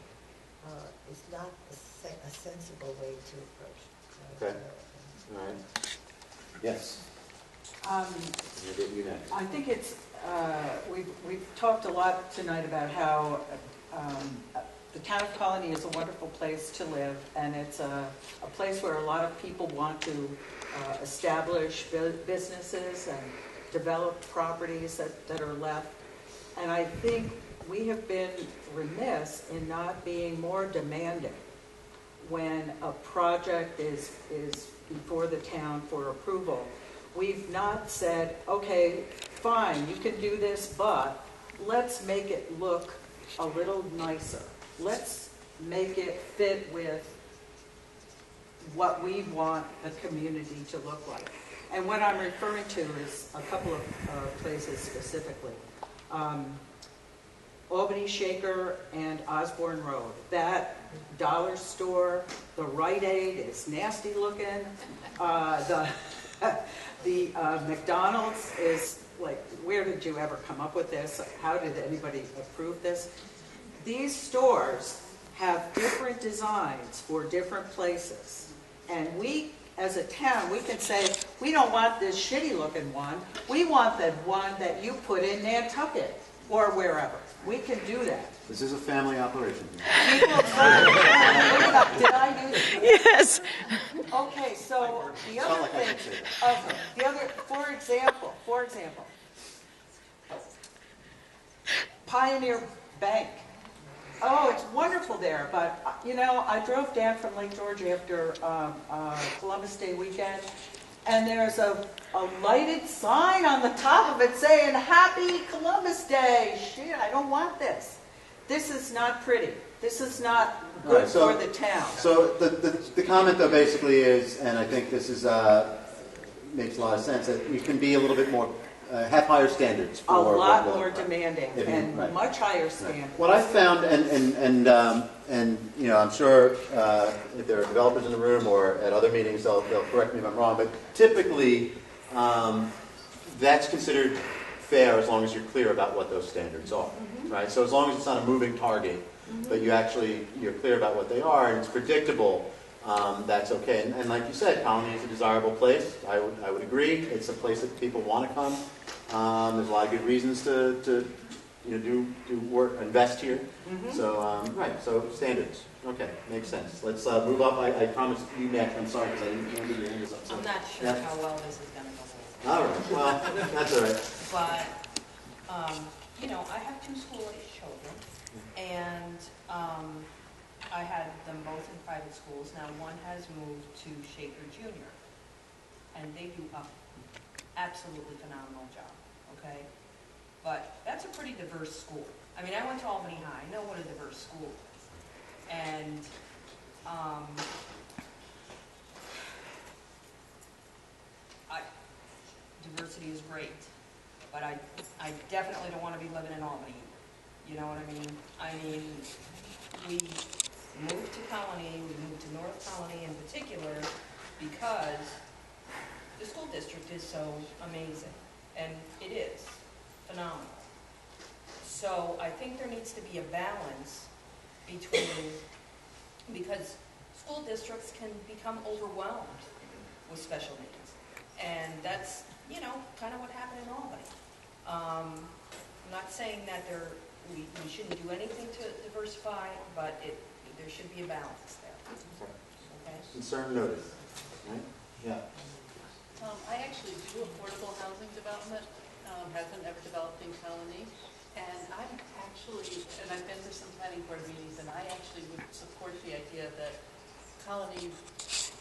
is not a sensible way to approach it. Okay. All right. Yes. I think it's, we've talked a lot tonight about how the town of Colony is a wonderful place to live, and it's a place where a lot of people want to establish businesses and develop properties that are left. And I think we have been remiss in not being more demanding when a project is before the town for approval. We've not said, okay, fine, you can do this, but let's make it look a little nicer. Let's make it fit with what we want the community to look like. And what I'm referring to is a couple of places specifically. Albany Shaker and Osborne Road. That dollar store, the Rite Aid is nasty looking. The McDonald's is like, where did you ever come up with this? How did anybody approve this? These stores have different designs for different places. And we, as a town, we can say, we don't want this shitty looking one. We want the one that you put in Nantucket or wherever. We can do that. This is a family operation. Did I use it? Yes. Okay, so the other thing, for example, Pioneer Bank. Oh, it's wonderful there, but I drove down from Lake George after Columbus Day weekend, and there's a lighted sign on the top of it saying Happy Columbus Day. Shit, I don't want this. This is not pretty. This is not good for the town. So the comment, though, basically is, and I think this is makes a lot of sense, that we can be a little bit more have higher standards for A lot what- more demanding If you- and right. much higher standards. What I found, and you know, I'm sure if there are developers in the room or at other meetings, they'll correct me if I'm wrong, but typically that's considered fair as long as you're clear about what those standards are, right? So as long as it's not a moving target, but you're clear about what they are and it's predictable, that's okay. And like you said, Colony is a desirable place. I would agree. It's a place that people want to come. There's a lot of good reasons to do work, invest here. So right, so standards. Okay, makes sense. Let's move up. I promised you next. I'm sorry because I didn't remember your hand was up. So. I'm not sure Yeah. how well this is going to go. All right. Well, that's all right. But, I have 2 school-age children, and I had them both in private schools. Now, one has moved to Shaker Junior, and they do an absolutely phenomenal job, okay? But that's a pretty diverse school. I mean, I went to Albany High. I know what a diverse school is. And diversity is great, but I definitely don't want to be living in Albany. You know what I mean? We moved to Colony, we moved to North Colony in particular, because the school district is so amazing, and it is phenomenal. So I think there needs to be a balance because school districts can become overwhelmed with special needs. And that's, kind of what happened in Albany. I'm not saying that we shouldn't do anything to diversify, but there should be a balance there. Okay? Concern noted. Right? Yeah. I actually do affordable housing development, hasn't ever developed in Colony. And I've been to some planning board meetings, and I actually would support the idea that Colony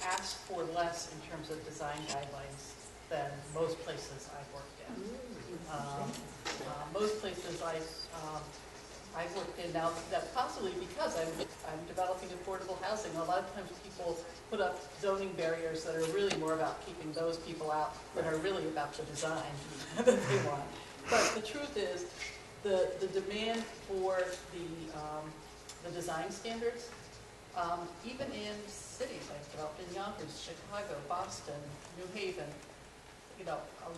asks for less in terms of design guidelines than most places I've worked in. Most places I've worked in now, that's possibly because I'm developing affordable housing. A lot of times people put up zoning barriers that are really more about keeping those people out than are really about the design that they want. But the truth is, the demand for the design standards, even in cities I've developed in Yonkers, Chicago, Boston, New Haven, a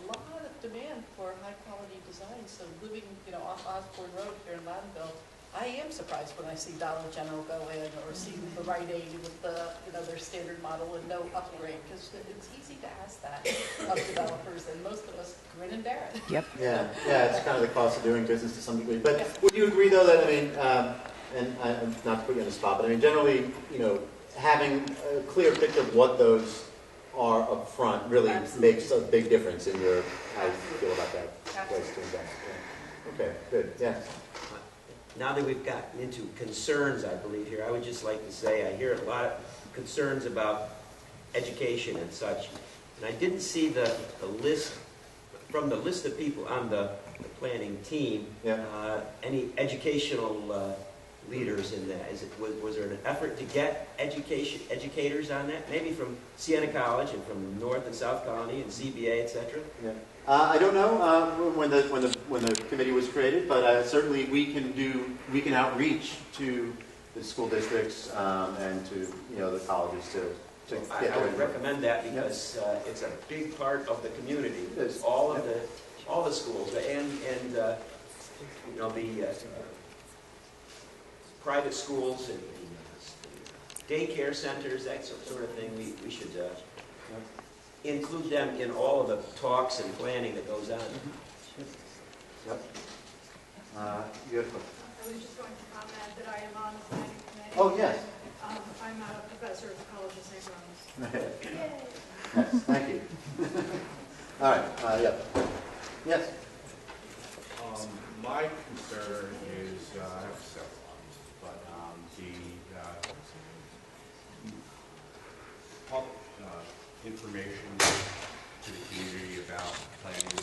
lot of demand for high quality design. So living, off Osborne Road here in Loudonville, I am surprised when I see Dollar General go in or see the Rite Aid with their standard model and no upgrade, because it's easy to ask that of developers, and most of us grin and bear it. Yep. Yeah, it's kind of the cost of doing business to some degree. But would you agree, though, that, and not to put you on the spot, but generally, having a clear picture of what those are up front really makes a big difference in how you feel about that place to invest. Yeah. Okay, good. Yes. Now that we've gotten into concerns, I believe here, I would just like to say I hear a lot of concerns about education and such. And I didn't see the list, from the list of people on the planning team, any educational leaders in that. Was there an effort to get educators on that? Maybe from Siena College and from North and South Colony and CBA, etc. Yeah. I don't know when the committee was created, but certainly we can outreach to the school districts and to the colleges to get I would recommend that because it's a big part of the community. It's all the schools and the private schools and daycare centers, that sort of thing. We should include them in all of the talks and planning that goes on. Yep. Beautiful. I was just going to comment that I am on the planning committee. Oh, yes. I'm a professor at the College of St. Rose. Yes, thank you. All right, yes. My concern is, I have several, but the public information to the community about planning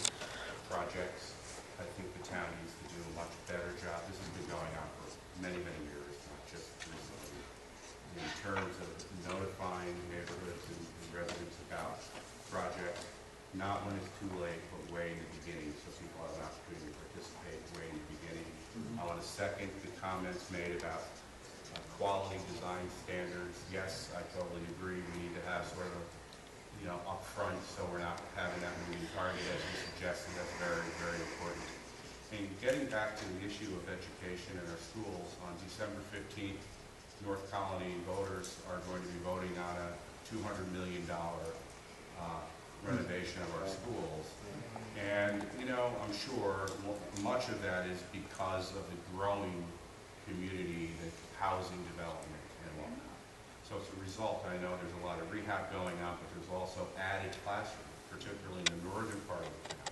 projects. I think the town needs to do a much better job. This has been going on for many, many years, not just recently, in terms of notifying neighborhoods and residents about projects. not when it's too late, but way in the beginning, so people have an opportunity to participate way in the beginning. I want to second the comments made about quality design standards. Yes, I totally agree. We need to have sort of, upfront, so we're not having that moving target as you suggested. That's very, very important. And getting back to the issue of education in our schools, on December 15th, North Colony voters are going to be voting on a $200 million renovation of our schools. And, I'm sure much of that is because of the growing community, the housing development and whatnot. So as a result, I know there's a lot of rehab going on, but there's also added classrooms, particularly in the northern part of the town.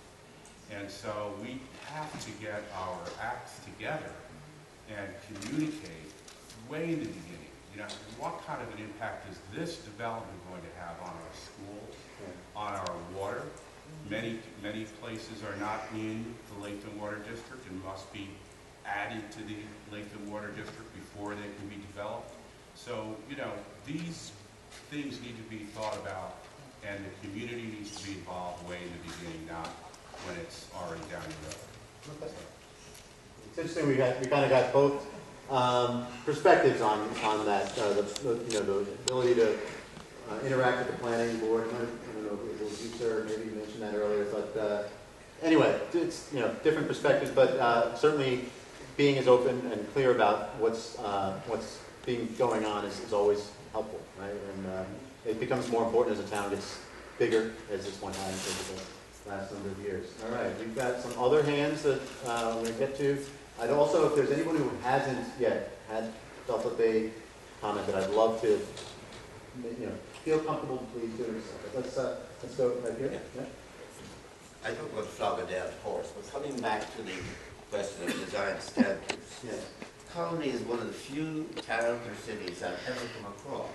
And so we have to get our acts together and communicate way in the beginning. What kind of an impact is this development going to have on our schools, on our water? Many places are not in the Lakeland Water District and must be added to the Lakeland Water District before they can be developed. So, these things need to be thought about, and the community needs to be involved way in the beginning, not when it's already down the road. It's interesting, we kind of got both perspectives on that, the ability to interact with the planning board. I don't know if it was you, sir, maybe you mentioned that earlier, but anyway, it's different perspectives, but certainly being as open and clear about what's going on is always helpful, right? And it becomes more important as the town gets bigger, as this one has over the last number of years. All right, we've got some other hands that we're going to get to. I'd also, if there's anyone who hasn't yet felt that they commented, I'd love to, feel comfortable, please doing so. Let's go right here. Yeah. I don't want to flog a dead horse, but coming back to the question of design standards, yes. Colony is one of the few towns or cities I've ever come across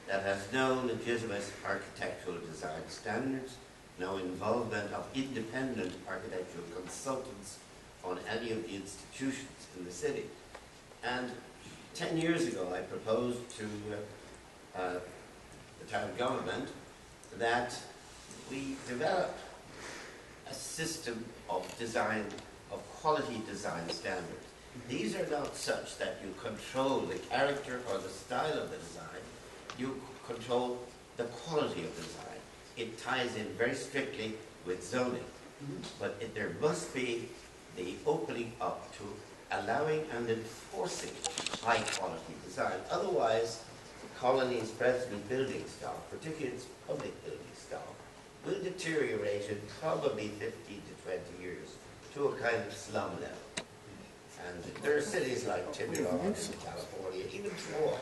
that has no legitimate architectural design standards, no involvement of independent architectural consultants on any of the institutions in the city. And 10 years ago, I proposed to the town government that we develop a system of design, of quality design standards. These are not such that you control the character or the style of the design. You control the quality of the design. It ties in very strictly with zoning. But there must be the opening up to allowing and enforcing high quality design. Otherwise, Colony's present building stock, particularly its public building stock, will deteriorate in probably 15 to 20 years to a kind of slum level. And there are cities like Tiburon in California, even Troy,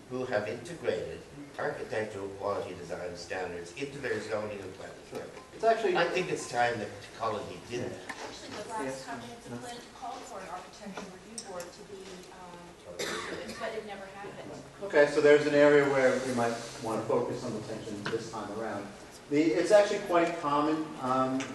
who have integrated architectural quality design standards into their zoning and planning. It's actually, I think it's time that Colony did that. Actually, the last comprehensive plan called for an architectural review board to be, but it never happened. okay, so there's an area where we might want to focus some attention this time around. It's actually quite common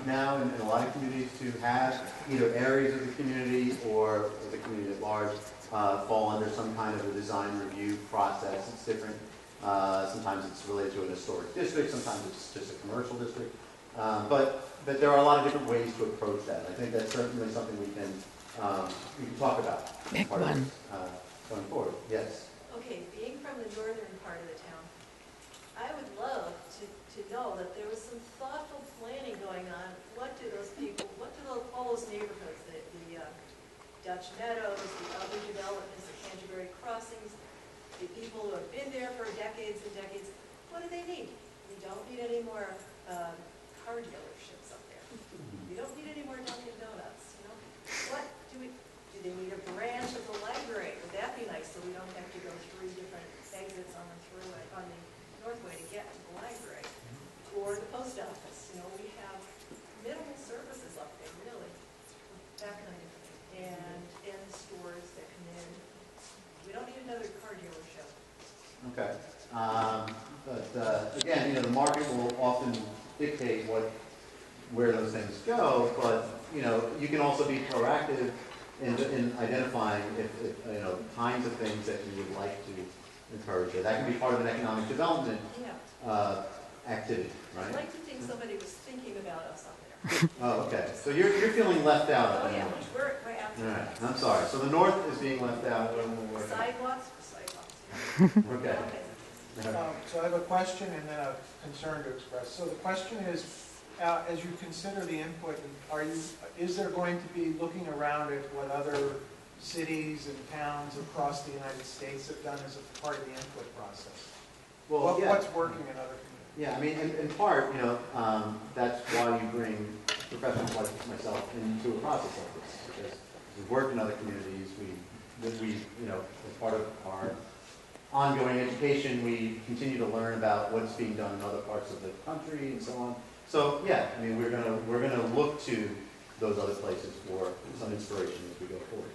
now in a lot of communities to have either areas of the community or the community at large fall under some kind of a design review process. It's different. Sometimes it's related to an historic district. Sometimes it's just a commercial district. But there are a lot of different ways to approach that. I think that's certainly something we can talk about. Pick one. Going forward. Yes. Okay, being from the northern part of the town, I would love to know that there was some thoughtful planning going on. What do all those neighborhoods, the Dutch Meadows, the other developments, the Canterbury Crossings, the people who have been there for decades and decades, what do they need? We don't need any more car dealerships up there. We don't need any more Dunkin' Donuts, What do they need a branch of the library? Would that be nice, so we don't have to go 3 different exits on the thruway, on the Northway to get to the library? Or the post office, we have minimal services up there, really, that kind of thing. And the stores that come in. We don't need another car dealership. Okay. But again, the market will often dictate where those things go, but you can also be proactive in identifying if kinds of things that you would like to encourage. That can be part of an economic development activity, I'd right? like to think somebody was thinking about us up there. Oh, okay. So you're feeling left out at Oh, the yeah, moment. we're All absolutely. right, I'm sorry. So the north is being left out. Sidewalks for sidewalks. Okay. So I have a question and then a concern to express. So the question is, as you consider the input, is there going to be looking around at what other cities and towns across the United States have done as a part of the input process? Well, yeah. What's working in other communities? Yeah, I mean, in part, that's why you bring professionals like myself into a process like this, because we've worked in other communities. We, as part of our ongoing education, we continue to learn about what's being done in other parts of the country and so on. So, yeah, I mean, we're gonna look to those other places for some inspiration as we go forward.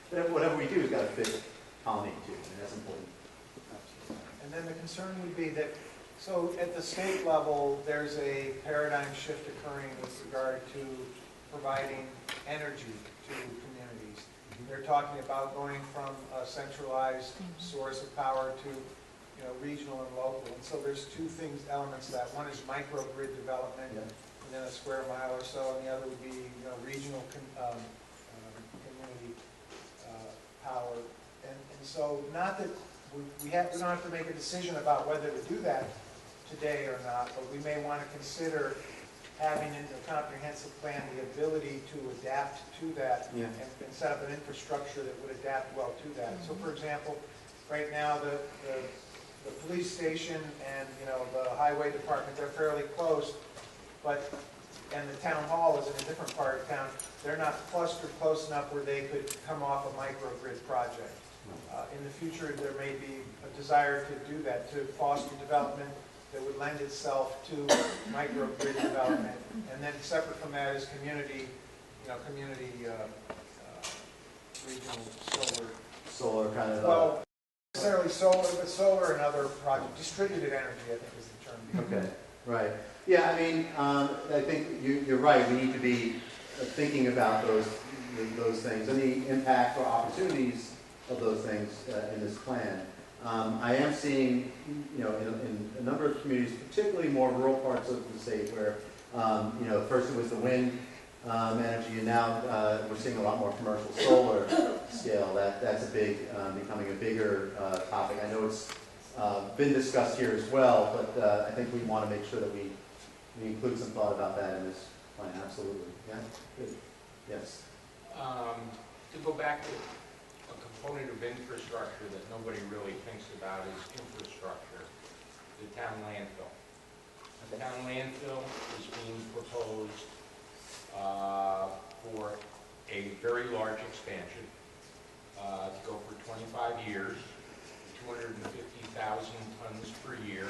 But whatever we do has got to fit Colony too, and that's important. And then the concern would be that, so at the state level, there's a paradigm shift occurring with regard to providing energy to communities. They're talking about going from a centralized source of power to regional and local. And so there's two elements to that. One is microgrid development within a square mile or so, and the other would be regional community power. And so not that we don't have to make a decision about whether to do that today or not, but we may want to consider having in the comprehensive plan the ability to adapt to that and set up an infrastructure that would adapt well to that. So for example, right now the police station and the highway department, they're fairly close, and the town hall is in a different part of town. They're not clustered close enough where they could come off a microgrid project. In the future, there may be a desire to do that, to foster development that would lend itself to microgrid development. And then separate from that is community regional solar. Solar kind of. Well, not necessarily solar, but solar and other projects. Distributed energy, I think, is the term. Okay, right. Yeah, I mean, I think you're right. We need to be thinking about those things and the impact or opportunities of those things in this plan. I am seeing, in a number of communities, particularly more rural parts of the state, where, first it was the wind energy, and now we're seeing a lot more commercial solar scale. That's becoming a bigger topic. I know it's been discussed here as well, but I think we want to make sure that we include some thought about that in this plan. Absolutely. Yeah. Good. Yes. To go back to a component of infrastructure that nobody really thinks about is infrastructure, the town landfill. The town landfill is being proposed for a very large expansion to go for 25 years, 250,000 tons per year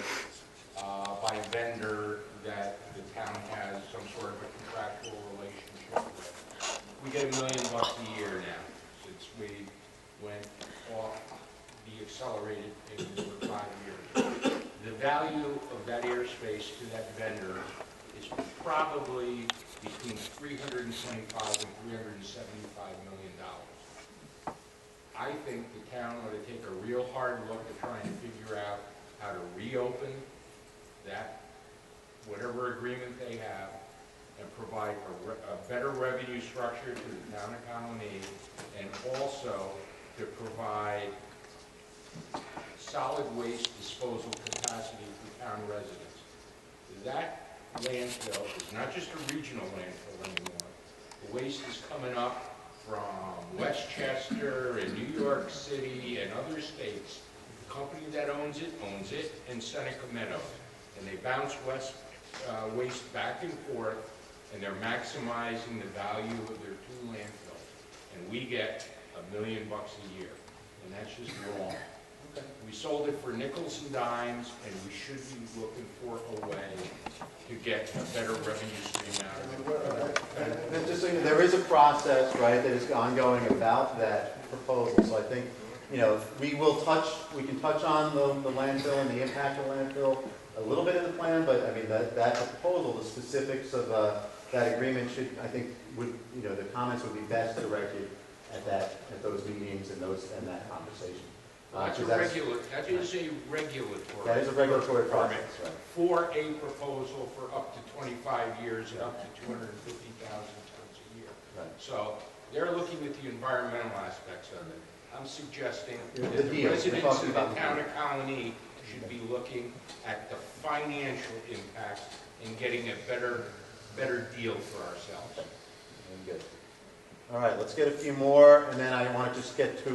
by a vendor that the town has some sort of a contractual relationship with. We get $1 million a year now since we went off the accelerated payment for 5 years. The value of that airspace to that vendor is probably between $325 and $375 million. I think the town ought to take a real hard look at trying to figure out how to reopen that, whatever agreement they have, and provide a better revenue structure to the town of Colony, and also to provide solid waste disposal capacity for town residents. That landfill is not just a regional landfill anymore. The waste is coming up from Westchester and New York City and other states. The company that owns it in Seneca Meadows. And they bounce waste back and forth, and they're maximizing the value of their 2 landfills. And we get $1 million a year. And that's just wrong. We sold it for nickels and dimes, and we should be looking for a way to get a better revenue stream out of it. And just so you know, there is a process, right, that is ongoing about that proposal. So I think, we can touch on the landfill and the impact of the landfill a little bit in the plan, but I mean, that proposal, the specifics of that agreement should, I think, the comments would be best directed at those meetings and that conversation. That's a 'cause that's- that is a regulatory. That is a regulatory permit process, right. For a proposal for up to 25 years and up to 250,000 tons a year. Right. So they're looking at the environmental aspects of it. I'm suggesting The that the deal. We're residents talking of the about the town deal. of Colony should be looking at the financial impact and getting a better deal for ourselves. Very good. All right, let's get a few more, and then I want to just get to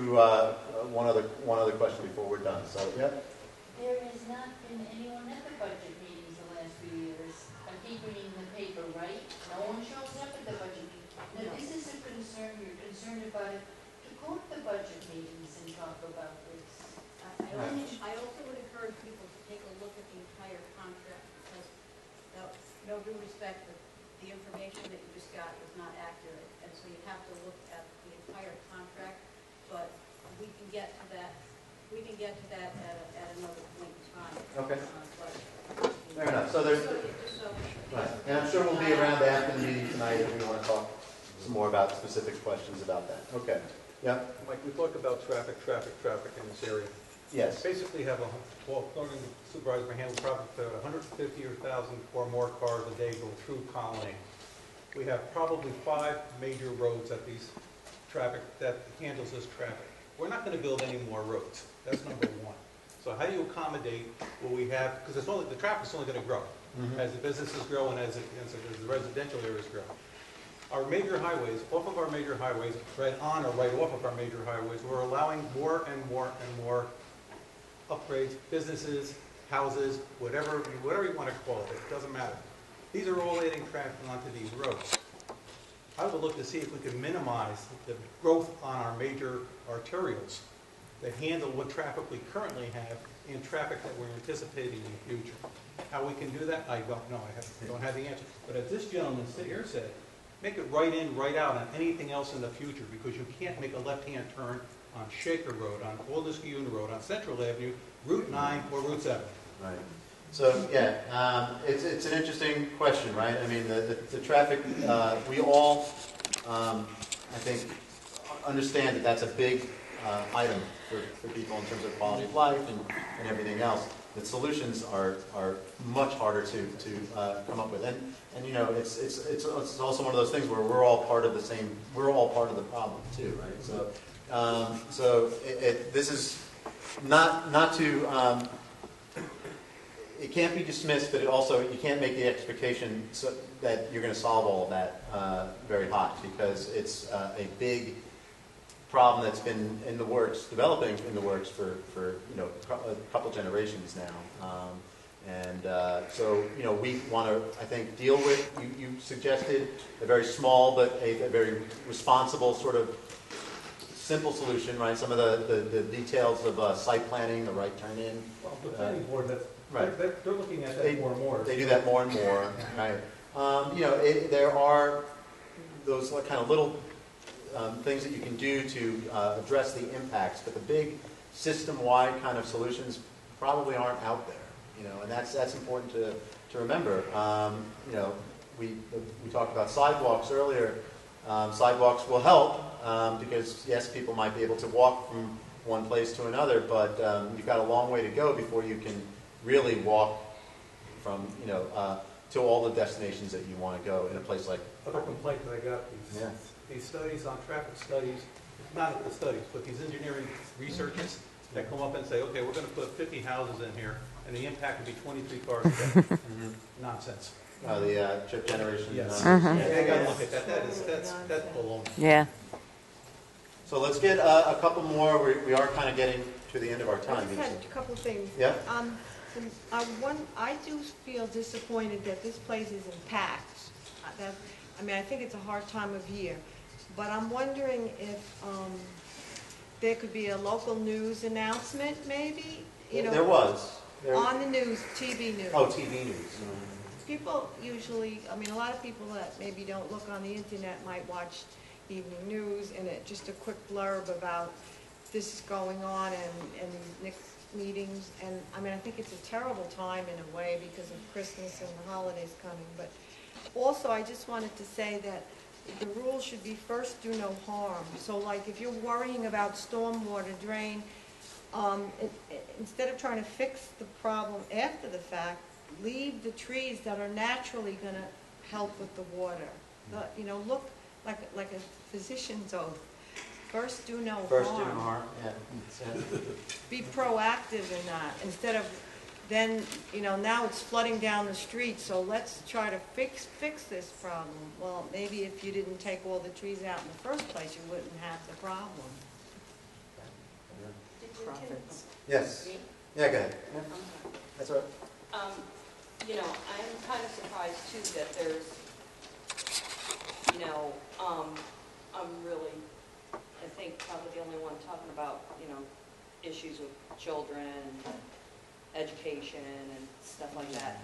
one other question before we're done. So, yeah. There has not been anyone at the budget meetings the last few years. I keep reading the paper, right? No one shows up at the budget meeting. Now, this is a concern, you're concerned about it, to go to the budget meetings and talk about this. I also would encourage people to take a look at the entire contract, because, no due respect, the information that you just got is not accurate, and so you have to look at the entire contract, but we can get to that at another point in time. Okay. But Fair enough. So there's, just so. right. And I'm sure we'll be around after the meeting tonight if we want to talk some more about specific questions about that. Okay. Yeah. Mike, we talked about traffic in this area. Yes. Basically have according to Supervisor Handle, probably about 150 or 1,000 or more cars a day go through Colony. We have probably 5 major roads that handles this traffic. We're not going to build any more roads. That's number one. So how do you accommodate what we have? Because the traffic's only going to grow as the businesses grow and as the residential areas grow. Our major highways, off of our major highways, right on or right off of our major highways, we're allowing more and more and more upgrades, businesses, houses, whatever you want to call it. It doesn't matter. These are all adding traffic onto these roads. I would look to see if we could minimize the growth on our major arterials that handle what traffic we currently have and traffic that we're anticipating in the future. How we can do that, I don't know. I don't have the answer. But as this gentleman here said, make it right in, right out on anything else in the future, because you can't make a left-hand turn on Shaker Road, on Old Niskayuna Road, on Central Avenue, Route 9, or Route 7. Right. So, yeah, it's an interesting question, right? I mean, the traffic, we all, I think, understand that that's a big item for people in terms of quality of life and everything else. The solutions are much harder to come up with. And you know, it's also one of those things where we're all part of the problem too, right? So, this is not to, it can't be dismissed, but you can't make the expectation that you're going to solve all of that very hot, because it's a big problem that's been in the works, developing in the works for a couple generations now. So we want to, I think, deal with, you suggested a very small but a very responsible sort of simple solution, right? Some of the details of site planning, the right turn in. Well, the planning board, right. They're looking at that more and more. They do that more and more, right? There are those kind of little things that you can do to address the impacts, but the big system-wide kind of solutions probably aren't out there, and that's important to remember. We talked about sidewalks earlier. Sidewalks will help because yes, people might be able to walk from one place to another, but you've got a long way to go before you can really walk from to all the destinations that you want to go in a place like. Other complaint that I got, these studies on traffic studies, not the studies, but these engineering researchers that come up and say, okay, we're going to put 50 houses in here, and the impact would be 23 cars a day. Nonsense. The trip generation. Yes. They got to look at that. That's baloney. Yeah. So let's get a couple more. We are kind of getting to the end of our time. I just had a couple of things. Yeah. I do feel disappointed that this place isn't packed. I think it's a hard time of year, but I'm wondering if there could be a local news announcement, maybe. There was. On the news, TV news. Oh, TV news. People usually, a lot of people that maybe don't look on the internet might watch evening news, and just a quick blurb about this is going on and these next meetings. And I think it's a terrible time in a way because of Christmas and the holidays coming. But also, I just wanted to say that the rule should be first do no harm. So like if you're worrying about stormwater drain, instead of trying to fix the problem after the fact, leave the trees that are naturally going to help with the water. Look like a physician's oath. First, do no harm. First, do no harm, yeah. Be proactive in that, instead of then, now it's flooding down the street, so let's try to fix this problem. Well, maybe if you didn't take all the trees out in the first place, you wouldn't have the problem. Profits. Yes. Yeah, go ahead. Yeah. That's all right. I'm kind of surprised too that there's, I'm really, I think probably the only one talking about, issues with children, education and stuff like that.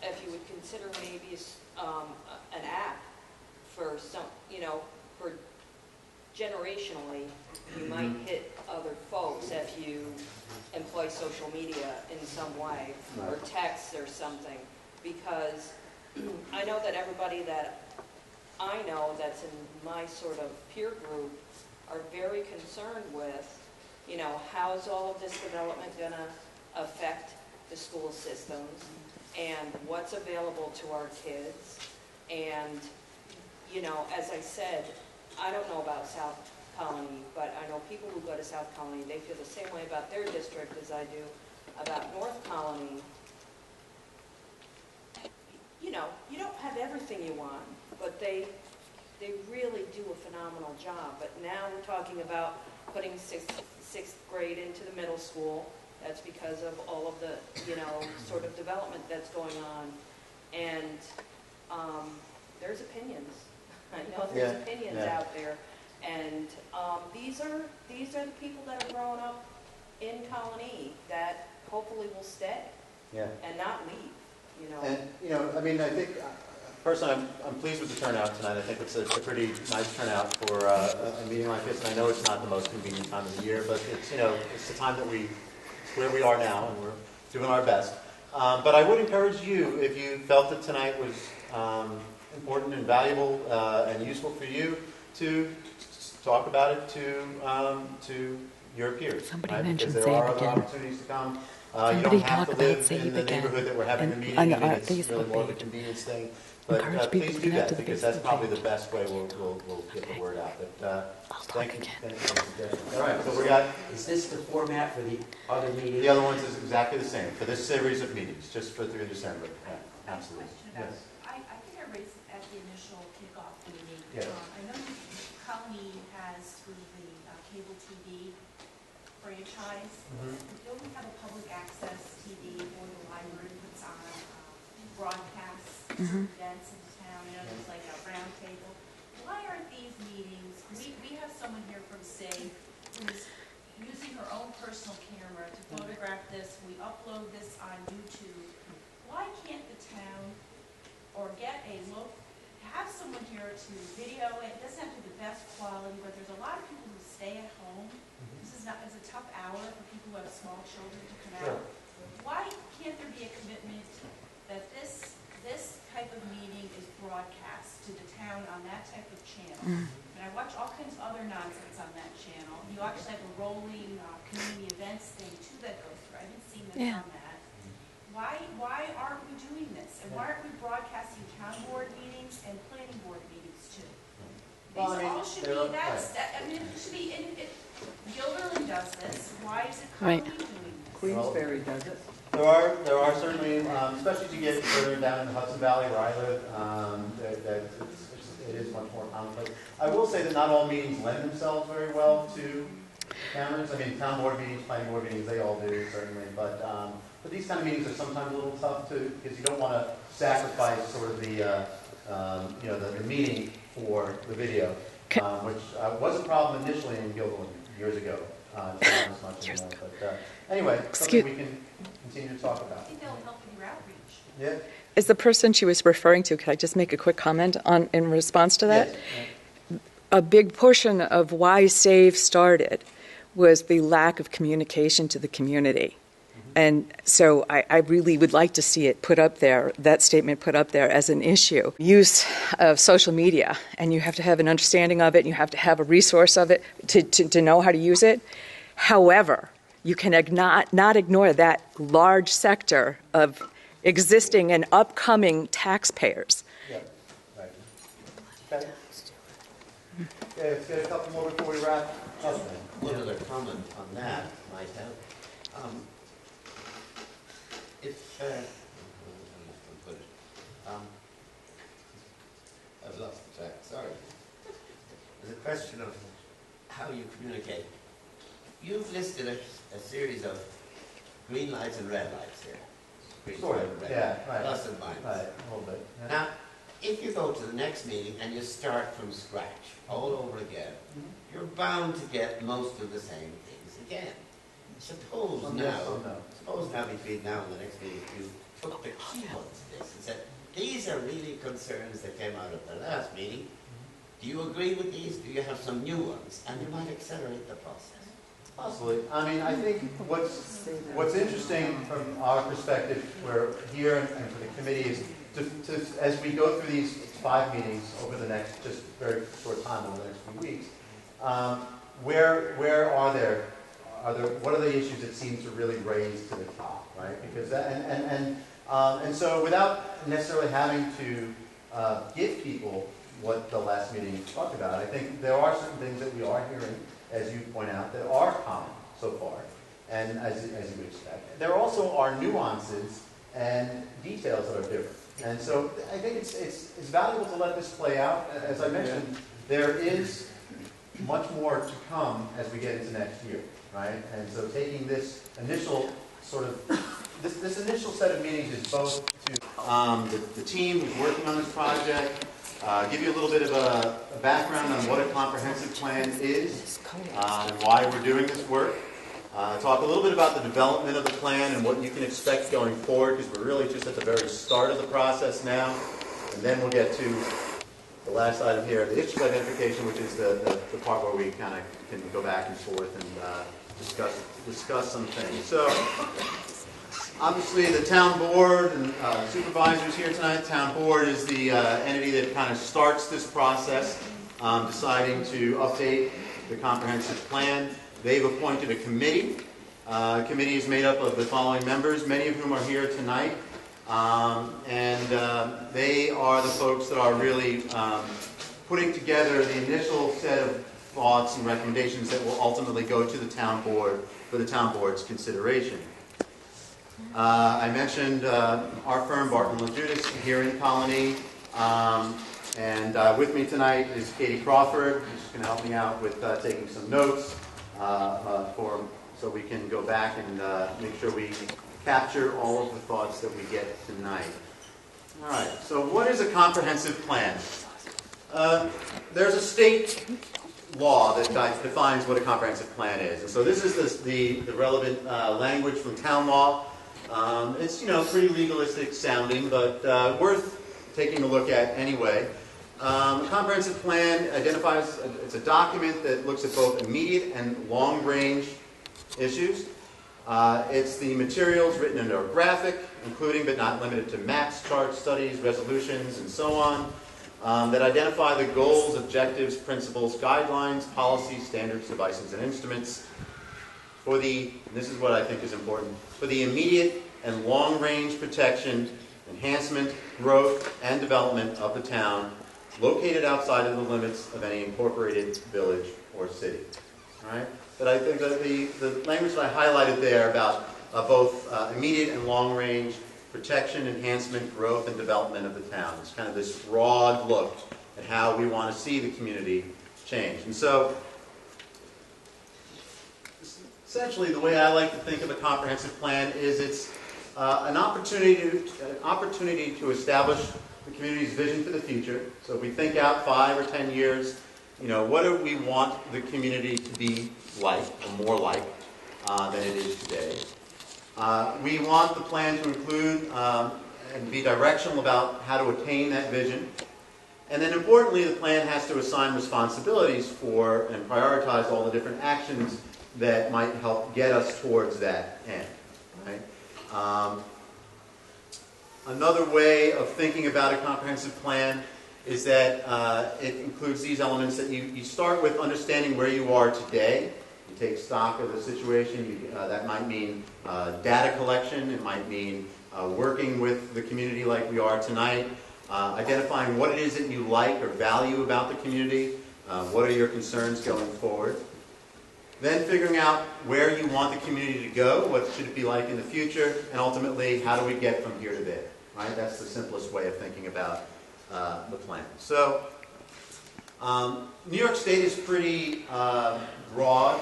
If you would consider maybe an app for some, for generationally, you might hit other folks if you employ social media in some way, or text or something, because I know that everybody that I know that's in my sort of peer group are very concerned with, how's all of this development going to affect the school systems, and what's available to our kids, and, as I said, I don't know about South Colony, but I know people who go to South Colony, they feel the same way about their district as I do about North Colony. You don't have everything you want, but they really do a phenomenal job. But now we're talking about putting sixth grade into the middle school. That's because of all of the, sort of development that's going on. And there's opinions. I know there's opinions out there. And these are the people that are growing up in Colony that hopefully will stay and not leave. And I think personally, I'm pleased with the turnout tonight. I think it's a pretty nice turnout for a meeting like this. And I know it's not the most convenient time of the year, but it's the time that where we are now, and we're doing our best. But I would encourage you, if you felt that tonight was important and valuable and useful for you, to talk about it to your peers. Somebody right? mentioned Because there are Save other again. opportunities to come. You Somebody don't have talk to live about Save in the again. neighborhood that we're having the And meeting. on I mean, our it's really Facebook more of a page. convenience thing. But Encourage people please to do get out that, to the because that's Facebook probably page. the best way we'll get the word out. But I'll talk thank you. again. Thank you for the suggestion. All right, so we got Is this the format for the other meetings? the other ones is exactly the same for this series of meetings, just for through December. Yeah, absolutely. Yes. I think I raised it at the initial kickoff meeting. Yes. I know Colony has through the cable TV franchise. Don't we have a public access TV or the library puts on broadcasts, events in town? There's like a round table. Why aren't these meetings, we have someone here from SAFE who's using her own personal camera to photograph this. We upload this on YouTube. Why can't the town or get a look, have someone here to video it? It doesn't have to be the best quality, but there's a lot of people who stay at home. This is a tough hour for people who have small children to come out. Why can't there be a commitment that this type of meeting is broadcast to the town on that type of channel? And I watch all kinds of other nonsense on that channel. You actually have a rolling community events thing too that goes through. I haven't seen this on that. Why aren't we doing this? And why aren't we broadcasting town board meetings and planning board meetings too? These all should be, it should be, Gilderley does this. Why is it Colony doing this? Queensberry does it. There are certainly, especially as you get further down in the Hudson Valley where I live, it is much more commonplace. I will say that not all meetings lend themselves very well to cameras. I mean, town board meetings, planning board meetings, they all do certainly, but these kind of meetings are sometimes a little tough too, because you don't want to sacrifice sort of the meeting for the video, which was a problem initially in Gilderley years ago. It's not as much anymore, but anyway, something we can continue to talk about. I think that'll help with your outreach. Yeah. Is the person she was referring to, could I just make a quick comment in response to that? Yes. A big portion of why SAVE started was the lack of communication to the community. And so I really would like to see it put up there, that statement put up there as an issue. Use of social media, and you have to have an understanding of it, and you have to have a resource of it to know how to use it. However, you can not ignore that large sector of existing and upcoming taxpayers. Yeah, right. Okay. Yeah, let's get a couple more before we wrap up. One other comment on that might help. I've lost the track, sorry. There's a question of how you communicate. You've listed a series of green lights and red lights here. Green, Sort red, of, red, yeah, right. plus and minus. Right, a little bit. Yeah. Now, if you go to the next meeting and you start from scratch, all over again, you're bound to get most of the same things again. Suppose now between now and the next meeting, you took the key ones of this and said, these are really concerns that came out of the last meeting. Do you agree with these? Do you have some new ones? And you might accelerate the process. Possibly. I mean, I think what's interesting from our perspective, we're here and for the committee is to as we go through these 5 meetings over the next just very short time over the next few weeks, where are there what are the issues that seem to really raise to the top, right? Because that, and so without necessarily having to give people what the last meeting talked about, I think there are certain things that we are hearing, as you point out, that are common so far, and as you would expect. There also are nuances and details that are different. And so I think it's valuable to let this play out. As I mentioned, there is much more to come as we get into next year, right? And so taking this initial sort of, this initial set of meetings is both to the team who's working on this project, give you a little bit of a background on what a comprehensive plan is and why we're doing this work. Talk a little bit about the development of the plan and what you can expect going forward, because we're really just at the very start of the process now. And then we'll get to the last item here, the issue identification, which is the part where we kind of can go back and forth and discuss some things. So, obviously, the town board and supervisors here tonight. Town board is the entity that kind of starts this process, deciding to update the comprehensive plan. They've appointed a committee. The committee is made up of the following members, many of whom are here tonight. And they are the folks that are really putting together the initial set of thoughts and recommendations that will ultimately go to the town board for the town board's consideration. I mentioned our firm, Barton LaJudas, here in Colony. And with me tonight is Katie Crawford, who's going to help me out with taking some notes so we can go back and make sure we capture all of the thoughts that we get tonight. All right, so what is a comprehensive plan? There's a state law that defines what a comprehensive plan is. And so this is the relevant language from town law. It's, pretty legalistic sounding, but worth taking a look at anyway. A comprehensive plan identifies, it's a document that looks at both immediate and long-range issues. It's the materials written into a graphic, including but not limited to maps, charts, studies, resolutions, and so on, that identify the goals, objectives, principles, guidelines, policies, standards, devices, and instruments for the, and this is what I think is important, for the immediate and long-range protection, enhancement, growth, and development of the town located outside of the limits of any incorporated village or city. All right? But I think that the language that I highlighted there about both immediate and long-range protection, enhancement, growth, and development of the town. It's kind of this broad look at how we want to see the community change. And so, essentially, the way I like to think of a comprehensive plan is it's an opportunity to establish the community's vision for the future. So if we think out 5 or 10 years, what do we want the community to be like, or more like, than it is today? We want the plan to include and be directional about how to attain that vision. And then importantly, the plan has to assign responsibilities for and prioritize all the different actions that might help get us towards that end. Right? Another way of thinking about a comprehensive plan is that it includes these elements that you start with understanding where you are today You take stock of the situation. That might mean data collection. It might mean working with the community like we are tonight, identifying what it is that you like or value about the community, what are your concerns going forward. Then figuring out where you want the community to go, what should it be like in the future, and ultimately, how do we get from here to there, right? That's the simplest way of thinking about the plan. So, New York State is pretty broad,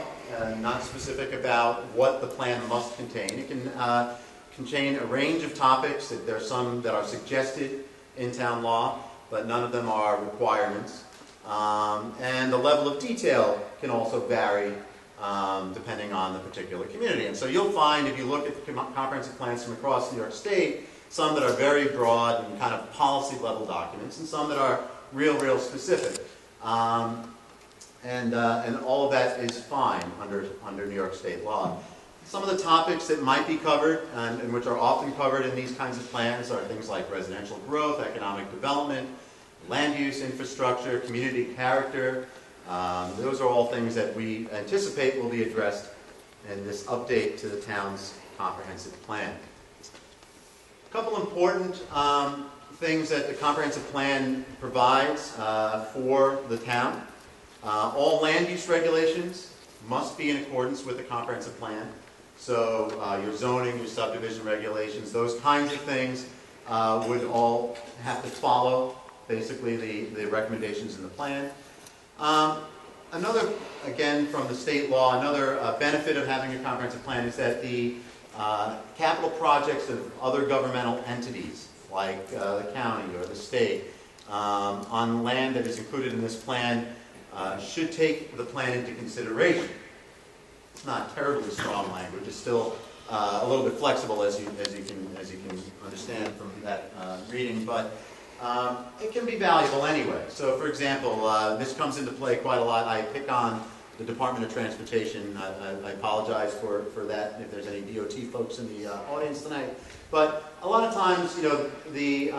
not specific about what the plan must contain. It can contain a range of topics. There are some that are suggested in town law, but none of them are requirements. And the level of detail can also vary depending on the particular community. And so you'll find, if you look at the comprehensive plans from across New York State, some that are very broad and kind of policy level documents, and some that are real specific. And all of that is fine under New York State law. Some of the topics that might be covered, and which are often covered in these kinds of plans, are things like residential growth, economic development, land use, infrastructure, community character. Those are all things that we anticipate will be addressed in this update to the town's comprehensive plan. A couple important things that the comprehensive plan provides for the town. All land use regulations must be in accordance with the comprehensive plan. So your zoning, your subdivision regulations, those kinds of things would all have to follow basically the recommendations in the plan. Another, again, from the state law, another benefit of having a comprehensive plan is that the capital projects of other governmental entities, like the county or the state, on land that is included in this plan, should take the plan into consideration. It's not terribly strong language. It's still a little bit flexible, as you can understand from that reading, but it can be valuable anyway. So, for example, this comes into play quite a lot. I pick on the Department of Transportation. I apologize for that if there's any DOT folks in the audience tonight. But a lot of times, you know, the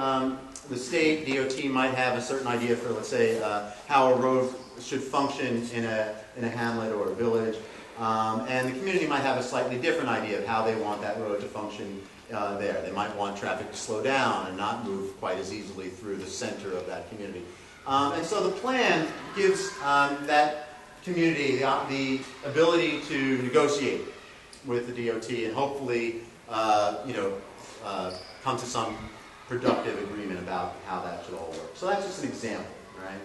state DOT might have a certain idea for, let's say, how a road should function in a hamlet or a village. And the community might have a slightly different idea of how they want that road to function there. They might want traffic to slow down and not move quite as easily through the center of that community. And so the plan gives that community the ability to negotiate with the DOT and hopefully come to some productive agreement about how that should all work. So that's just an example, right?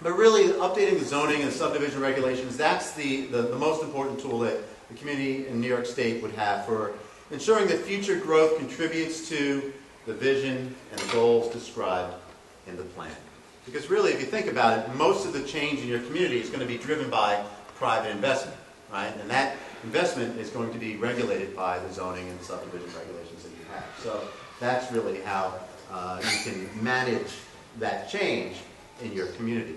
But really, updating the zoning and subdivision regulations, that's the most important tool that the community in New York State would have for ensuring that future growth contributes to the vision and the goals described in the plan. Because really, if you think about it, most of the change in your community is going to be driven by private investment, right? And that investment is going to be regulated by the zoning and subdivision regulations that you have. So that's really how you can manage that change in your community.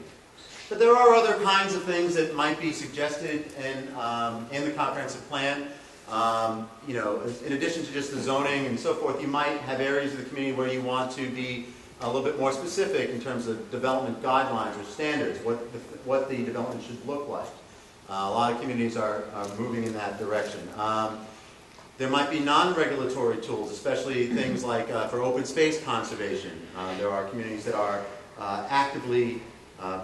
But there are other kinds of things that might be suggested in the comprehensive plan. In addition to just the zoning and so forth, you might have areas of the community where you want to be a little bit more specific in terms of development guidelines or standards, what the development should look like. A lot of communities are moving in that direction. There might be non-regulatory tools, especially things like for open space conservation. There are communities that are actively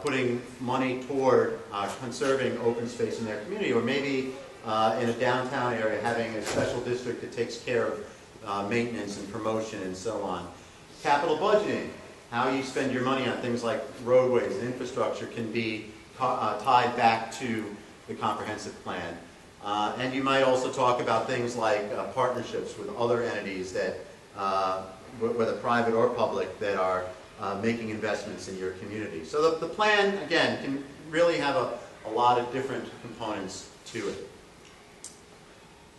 putting money toward conserving open space in their community, or maybe in a downtown area having a special district that takes care of maintenance and promotion and so on. Capital budgeting, how you spend your money on things like roadways and infrastructure can be tied back to the comprehensive plan. And you might also talk about things like partnerships with other entities that, whether private or public, that are making investments in your community. So the plan, again, can really have a lot of different components to it.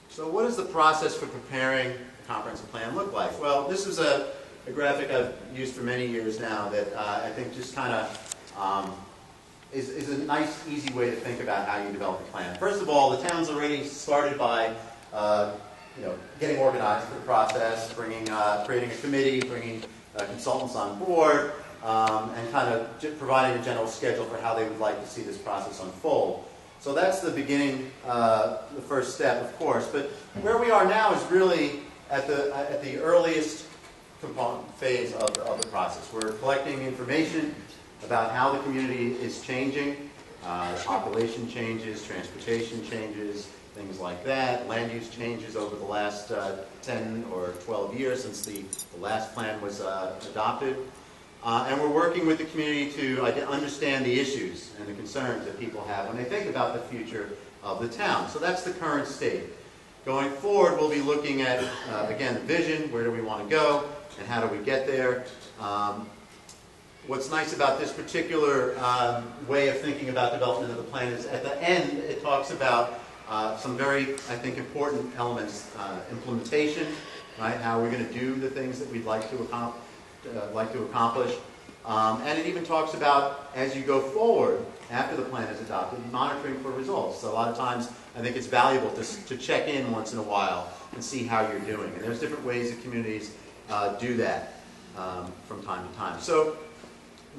So what does the process for preparing a comprehensive plan look like? Well, this is a graphic I've used for many years now that I think just kind of is a nice, easy way to think about how you develop a plan. First of all, the town's already started by getting organized for the process, creating a committee, bringing consultants on board, and kind of providing a general schedule for how they would like to see this process unfold. So that's the beginning, the first step, of course. But where we are now is really at the earliest phase of the process. We're collecting information about how the community is changing. Population changes, transportation changes, things like that. Land use changes over the last 10 or 12 years since the last plan was adopted. And we're working with the community to understand the issues and the concerns that people have when they think about the future of the town. So that's the current state. Going forward, we'll be looking at, again, the vision, where do we want to go, and how do we get there. What's nice about this particular way of thinking about development of the plan is at the end, it talks about some very, I think, important elements. Implementation, right? How we're going to do the things that we'd like to accomplish. And it even talks about, as you go forward, after the plan is adopted, monitoring for results. So a lot of times, I think it's valuable to check in once in a while and see how you're doing. And there's different ways that communities do that from time to time. So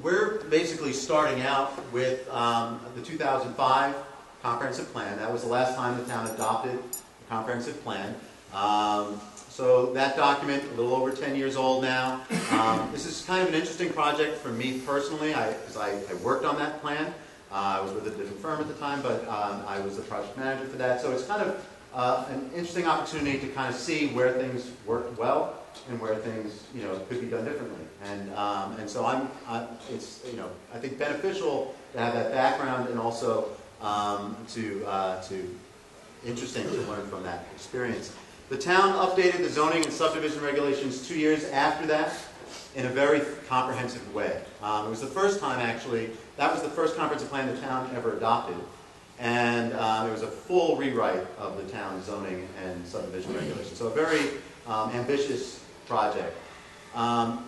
we're basically starting out with the 2005 comprehensive plan. That was the last time the town adopted the comprehensive plan. So that document, a little over 10 years old now. This is kind of an interesting project for me personally, because I worked on that plan. I was with a different firm at the time, but I was the project manager for that. So it's kind of an interesting opportunity to kind of see where things worked well and where things, could be done differently. And so it's, I think beneficial to have that background, and also interesting to learn from that experience. The town updated the zoning and subdivision regulations 2 years after that in a very comprehensive way. It was the first time, actually, that was the first comprehensive plan the town ever adopted. And it was a full rewrite of the town's zoning and subdivision regulations. So a very ambitious project.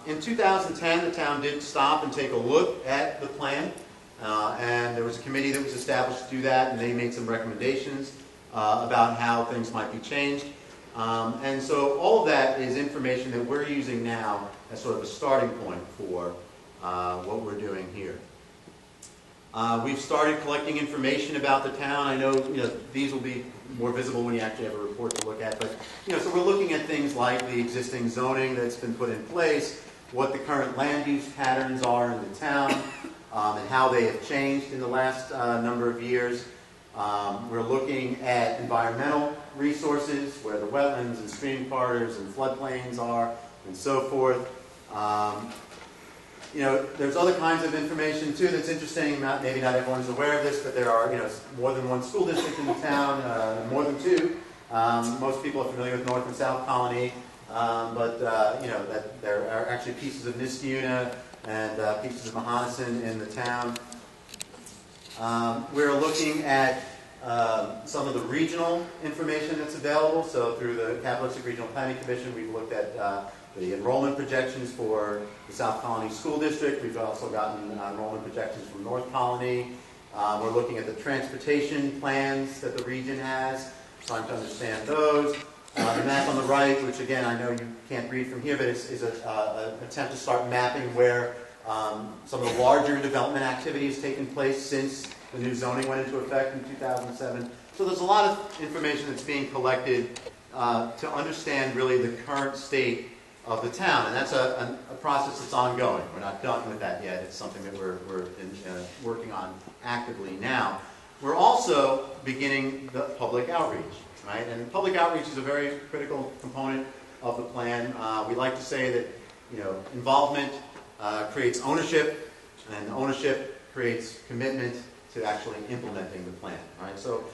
In 2010, the town did stop and take a look at the plan. And there was a committee that was established to do that, and they made some recommendations about how things might be changed. And so all of that is information that we're using now as sort of a starting point for what we're doing here. We've started collecting information about the town. I know, these will be more visible when you actually have a report to look at. But, so we're looking at things like the existing zoning that's been put in place, what the current land use patterns are in the town, and how they have changed in the last number of years. We're looking at environmental resources, where the wetlands and stream corridors and floodplains are, and so forth. There's other kinds of information too that's interesting. Maybe not everyone's aware of this, but there are more than one school district in the town, more than two. Most people are familiar with North and South Colony, but that there are actually pieces of Niskayuna and pieces of Mahonison in the town. We're looking at some of the regional information that's available. So through the Capitalistic Regional Planning Commission, we've looked at the enrollment projections for the South Colony School District. We've also gotten enrollment projections from North Colony. We're looking at the transportation plans that the region has, trying to understand those. The map on the right, which again I know you can't read from here, but is an attempt to start mapping where some of the larger development activity has taken place since the new zoning went into effect in 2007. So there's a lot of information that's being collected to understand really the current state of the town, and that's a process that's ongoing. We're not done with that yet. It's something that we're working on actively now. We're also beginning the public outreach, right? And public outreach is a very critical component of the plan. We like to say that involvement creates ownership, and ownership creates commitment to actually implementing the plan, right? So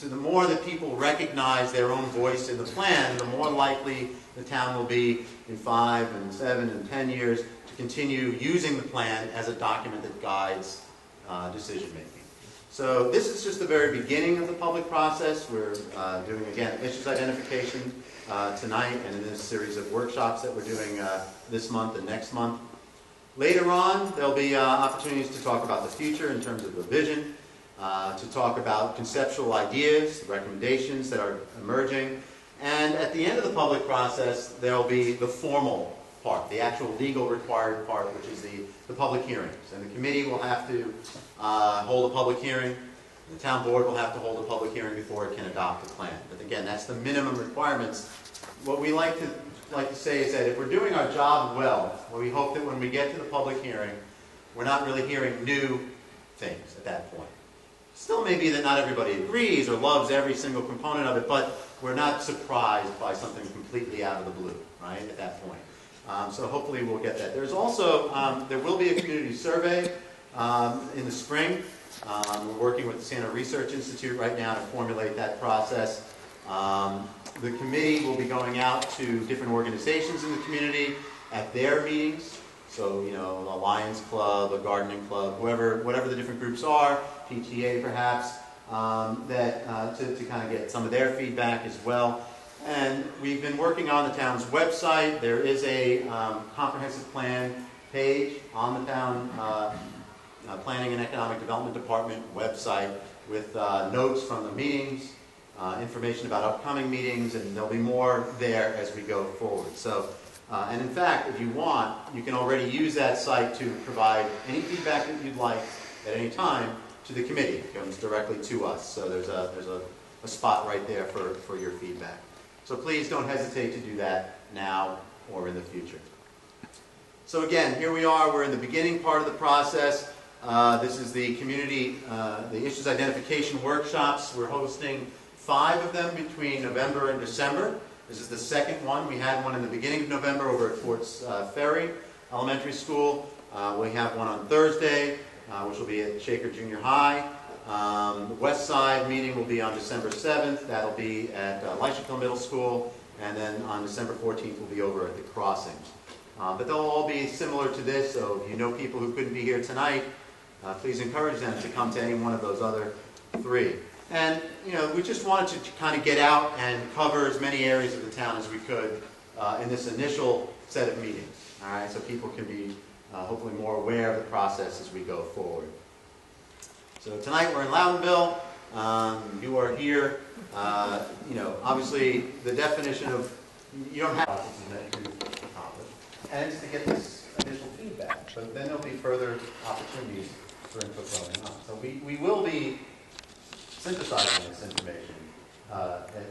the more that people recognize their own voice in the plan, the more likely the town will be in 5 and 7 and 10 years to continue using the plan as a document that guides decision making. So this is just the very beginning of the public process. We're doing, again, issues identification tonight, and in this series of workshops that we're doing this month and next month. Later on, there'll be opportunities to talk about the future in terms of the vision, to talk about conceptual ideas, recommendations that are emerging. And at the end of the public process, there'll be the formal part, the actual legal required part, which is the public hearings. And the committee will have to hold a public hearing The town board will have to hold a public hearing before it can adopt the plan. But again, that's the minimum requirements. What we like to say is that if we're doing our job well, we hope that when we get to the public hearing, we're not really hearing new things at that point. Still may be that not everybody agrees or loves every single component of it, but we're not surprised by something completely out of the blue, right, at that point. So hopefully we'll get that. There's also, there will be a community survey in the spring. We're working with the Santa Research Institute right now to formulate that process. The committee will be going out to different organizations in the community at their meetings. So, you know, a Lions Club, a gardening club, whatever the different groups are, PTA perhaps, to kind of get some of their feedback as well. And we've been working on the town's website. There is a comprehensive plan page on the town Planning and Economic Development Department website with notes from the meetings, information about upcoming meetings, and there'll be more there as we go forward. So, and in fact, if you want, you can already use that site to provide any feedback that you'd like at any time to the committee. It comes directly to us. So there's a spot right there for your feedback. So please don't hesitate to do that now or in the future. So again, here we are. We're in the beginning part of the process. This is the community, the issues identification workshops. We're hosting 5 of them between November and December. This is the second one. We had one in the beginning of November over at Forts Ferry Elementary School. We have one on Thursday, which will be at Shaker Junior High. The West Side meeting will be on December 7th. That'll be at Leisherville Middle School. And then on December 14th, we'll be over at the Crossings. But they'll all be similar to this, so if you know people who couldn't be here tonight, please encourage them to come to any one of those other 3. And, you know, we just wanted to kind of get out and cover as many areas of the town as we could in this initial set of meetings, all right, so people can be hopefully more aware of the process as we go forward. So tonight we're in Loudonville. You are here. You know, obviously the definition of, you don't have processes that you accomplish, and it's to get this initial feedback. So then there'll be further opportunities for input going on. So we will be synthesizing this information,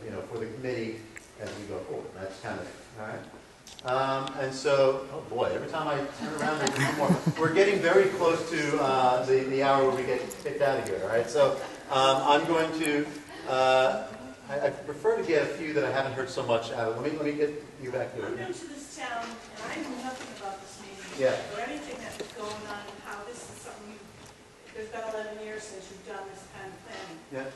you know, for the committee as we go forward. That's kind of, all right. And so, oh boy, every time I turn around, there's one more. We're getting very close to the hour where we get kicked out of here, all right? So I'm going to, I prefer to get a few that I haven't heard so much out of. Let me get you back here. I'm new to this town, and I know nothing about this meeting. Yeah. Or anything that's going on, how this is something there's been 11 years since you've done this kind of thing. Yeah.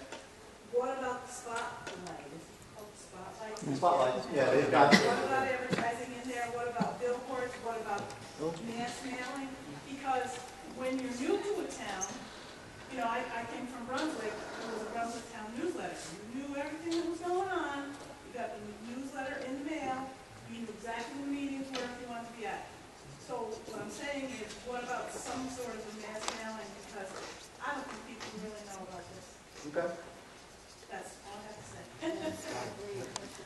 What about the spotlight? Is it called spotlight? Spotlight, yeah, they've got. What about advertising in there? What about billboards? What about mass mailing? Because when you're new to a town, you know, I came from Brunswick. There was a Brunswick Town newsletter. You knew everything that was going on. You got the newsletter in the mail. You knew exactly the meetings where you wanted to be at. So what I'm saying is, what about some sort of a mass mailing? Because I don't think people really know about this. Okay. That's all I have to say.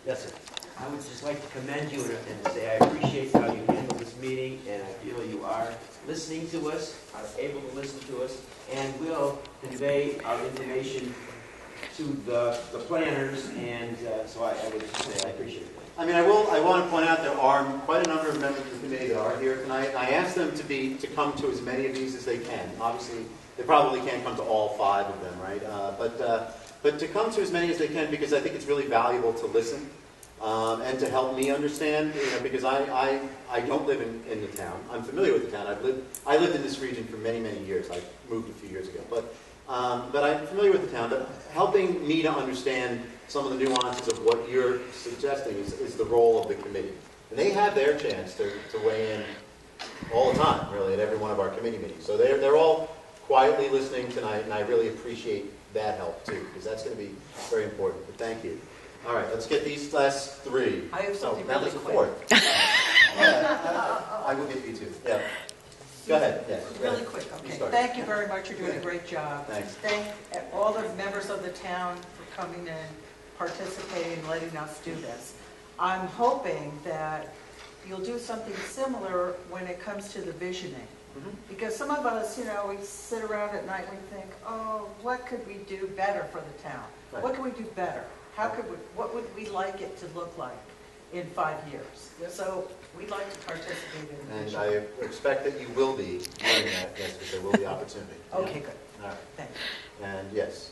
Yes, sir. I would just like to commend you and say I appreciate how you handle this meeting, and I feel you are listening to us, are able to listen to us, and will convey our information to the planners, and so I would just say I appreciate it. I mean, I want to point out there are quite a number of members of the committee that are here tonight. I asked them to come to as many of these as they can. Obviously, they probably can't come to all 5 of them, right? But to come to as many as they can, because I think it's really valuable to listen and to help me understand. You know, because I don't live in the town. I'm familiar with the town. I lived in this region for many years. I moved a few years ago, but I'm familiar with the town. But helping me to understand some of the nuances of what you're suggesting is the role of the committee. And they have their chance to weigh in all the time, really, at every one of our committee meetings. So they're all quietly listening tonight, and I really appreciate that help, too, because that's going to be very important. But thank you. All right, let's get these last 3. I have something that really was the quick. 4th. I will get you 2. Yeah. Go ahead. Yes. Really quick, okay. Thank you very much. You're doing a great job. Thanks. Thank all the members of the town for coming and participating and letting us do this. I'm hoping that you'll do something similar when it comes to the visioning. Because some of us, we sit around at night and we think, oh, what could we do better for the town? Right. What could we do better? What would we like it to look like in 5 years? So we'd like to participate in it. And I expect that you will be doing that, yes, because there will be opportunity. Okay, good. All right. Thank you. And yes.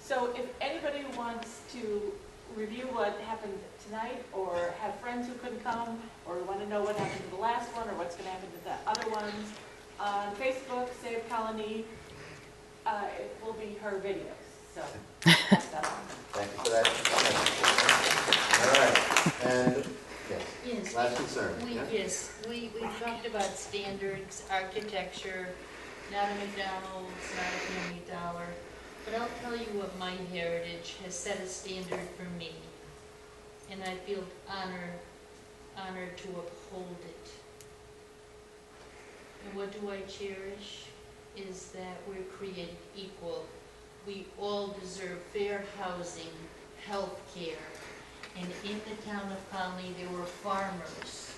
So if anybody wants to review what happened tonight, or have friends who couldn't come, or want to know what happened to the last one, or what's going to happen to the other ones, on Facebook, Save Colony, it will be her videos. So pass that on. Thank you for that. All right. And yes. Yes. Last concern. Yeah? Yes, we talked about standards, architecture, not a McDonald's, not a Family Dollar. But I'll tell you what my heritage has set a standard for me. And I feel honored to uphold it. And what do I cherish? Is that we're created equal. We all deserve fair housing, health care. And in the town of Conley, there were farmers,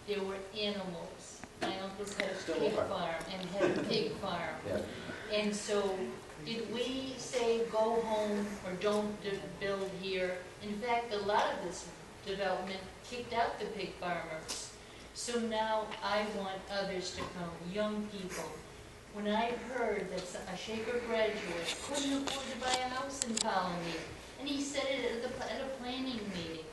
there were animals. My uncles had a pig farm and had a pig farm. Yeah. And so, did we say go home or don't build here? In fact, a lot of this development kicked out the pig farmers. So now I want others to come, young people. When I heard that a Shaker graduate couldn't afford to buy a house in Colony, and he said it at a planning meeting,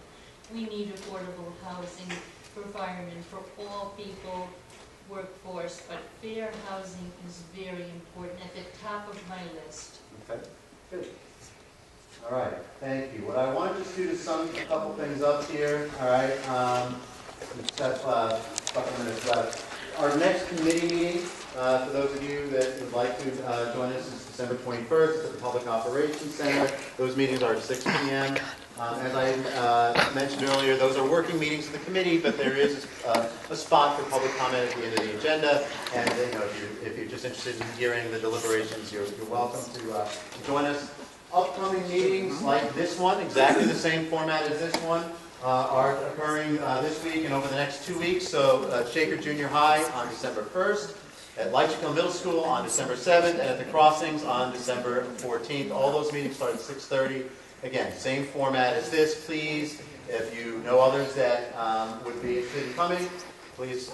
we need affordable housing for firemen, for all people, workforce, but fair housing is very important, at the top of my list. Okay, good. All right, thank you. What I want to just do to sum a couple things up here, all right, we've got a couple minutes left. Our next committee meeting, for those of you that would like to join us, is December 21st at the Public Operations Center. Those meetings are at 6 p.m. As I mentioned earlier, those are working meetings of the committee, but there is a spot for public comment at the end of the agenda. And if you're just interested in hearing the deliberations, you're welcome to join us. Upcoming meetings like this one, exactly the same format as this one, are occurring this week and over the next 2 weeks. So Shaker Junior High on December 1st, at Leitchville Middle School on December 7th, and at the Crossings on December 14th. All those meetings start at 6:30. Again, same format as this. Please, if you know others that would be interested in coming, please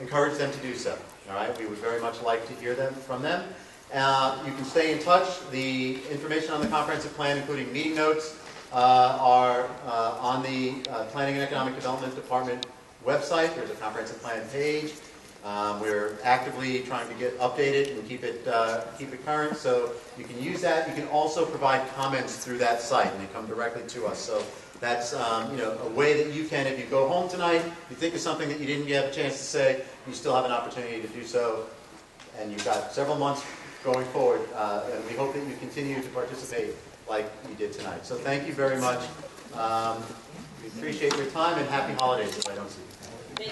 encourage them to do so. All right, we would very much like to hear from them. You can stay in touch. The information on the comprehensive plan, including meeting notes, are on the Planning and Economic Development Department website. There's a comprehensive plan page. We're actively trying to get updated and keep it current, so you can use that. You can also provide comments through that site, and they come directly to us. So that's a way that you can, if you go home tonight, you think of something that you didn't have a chance to say, you still have an opportunity to do so, and you've got several months going forward, and we hope that you continue to participate like you did tonight. So thank you very much. We appreciate your time, and happy holidays if I don't see you.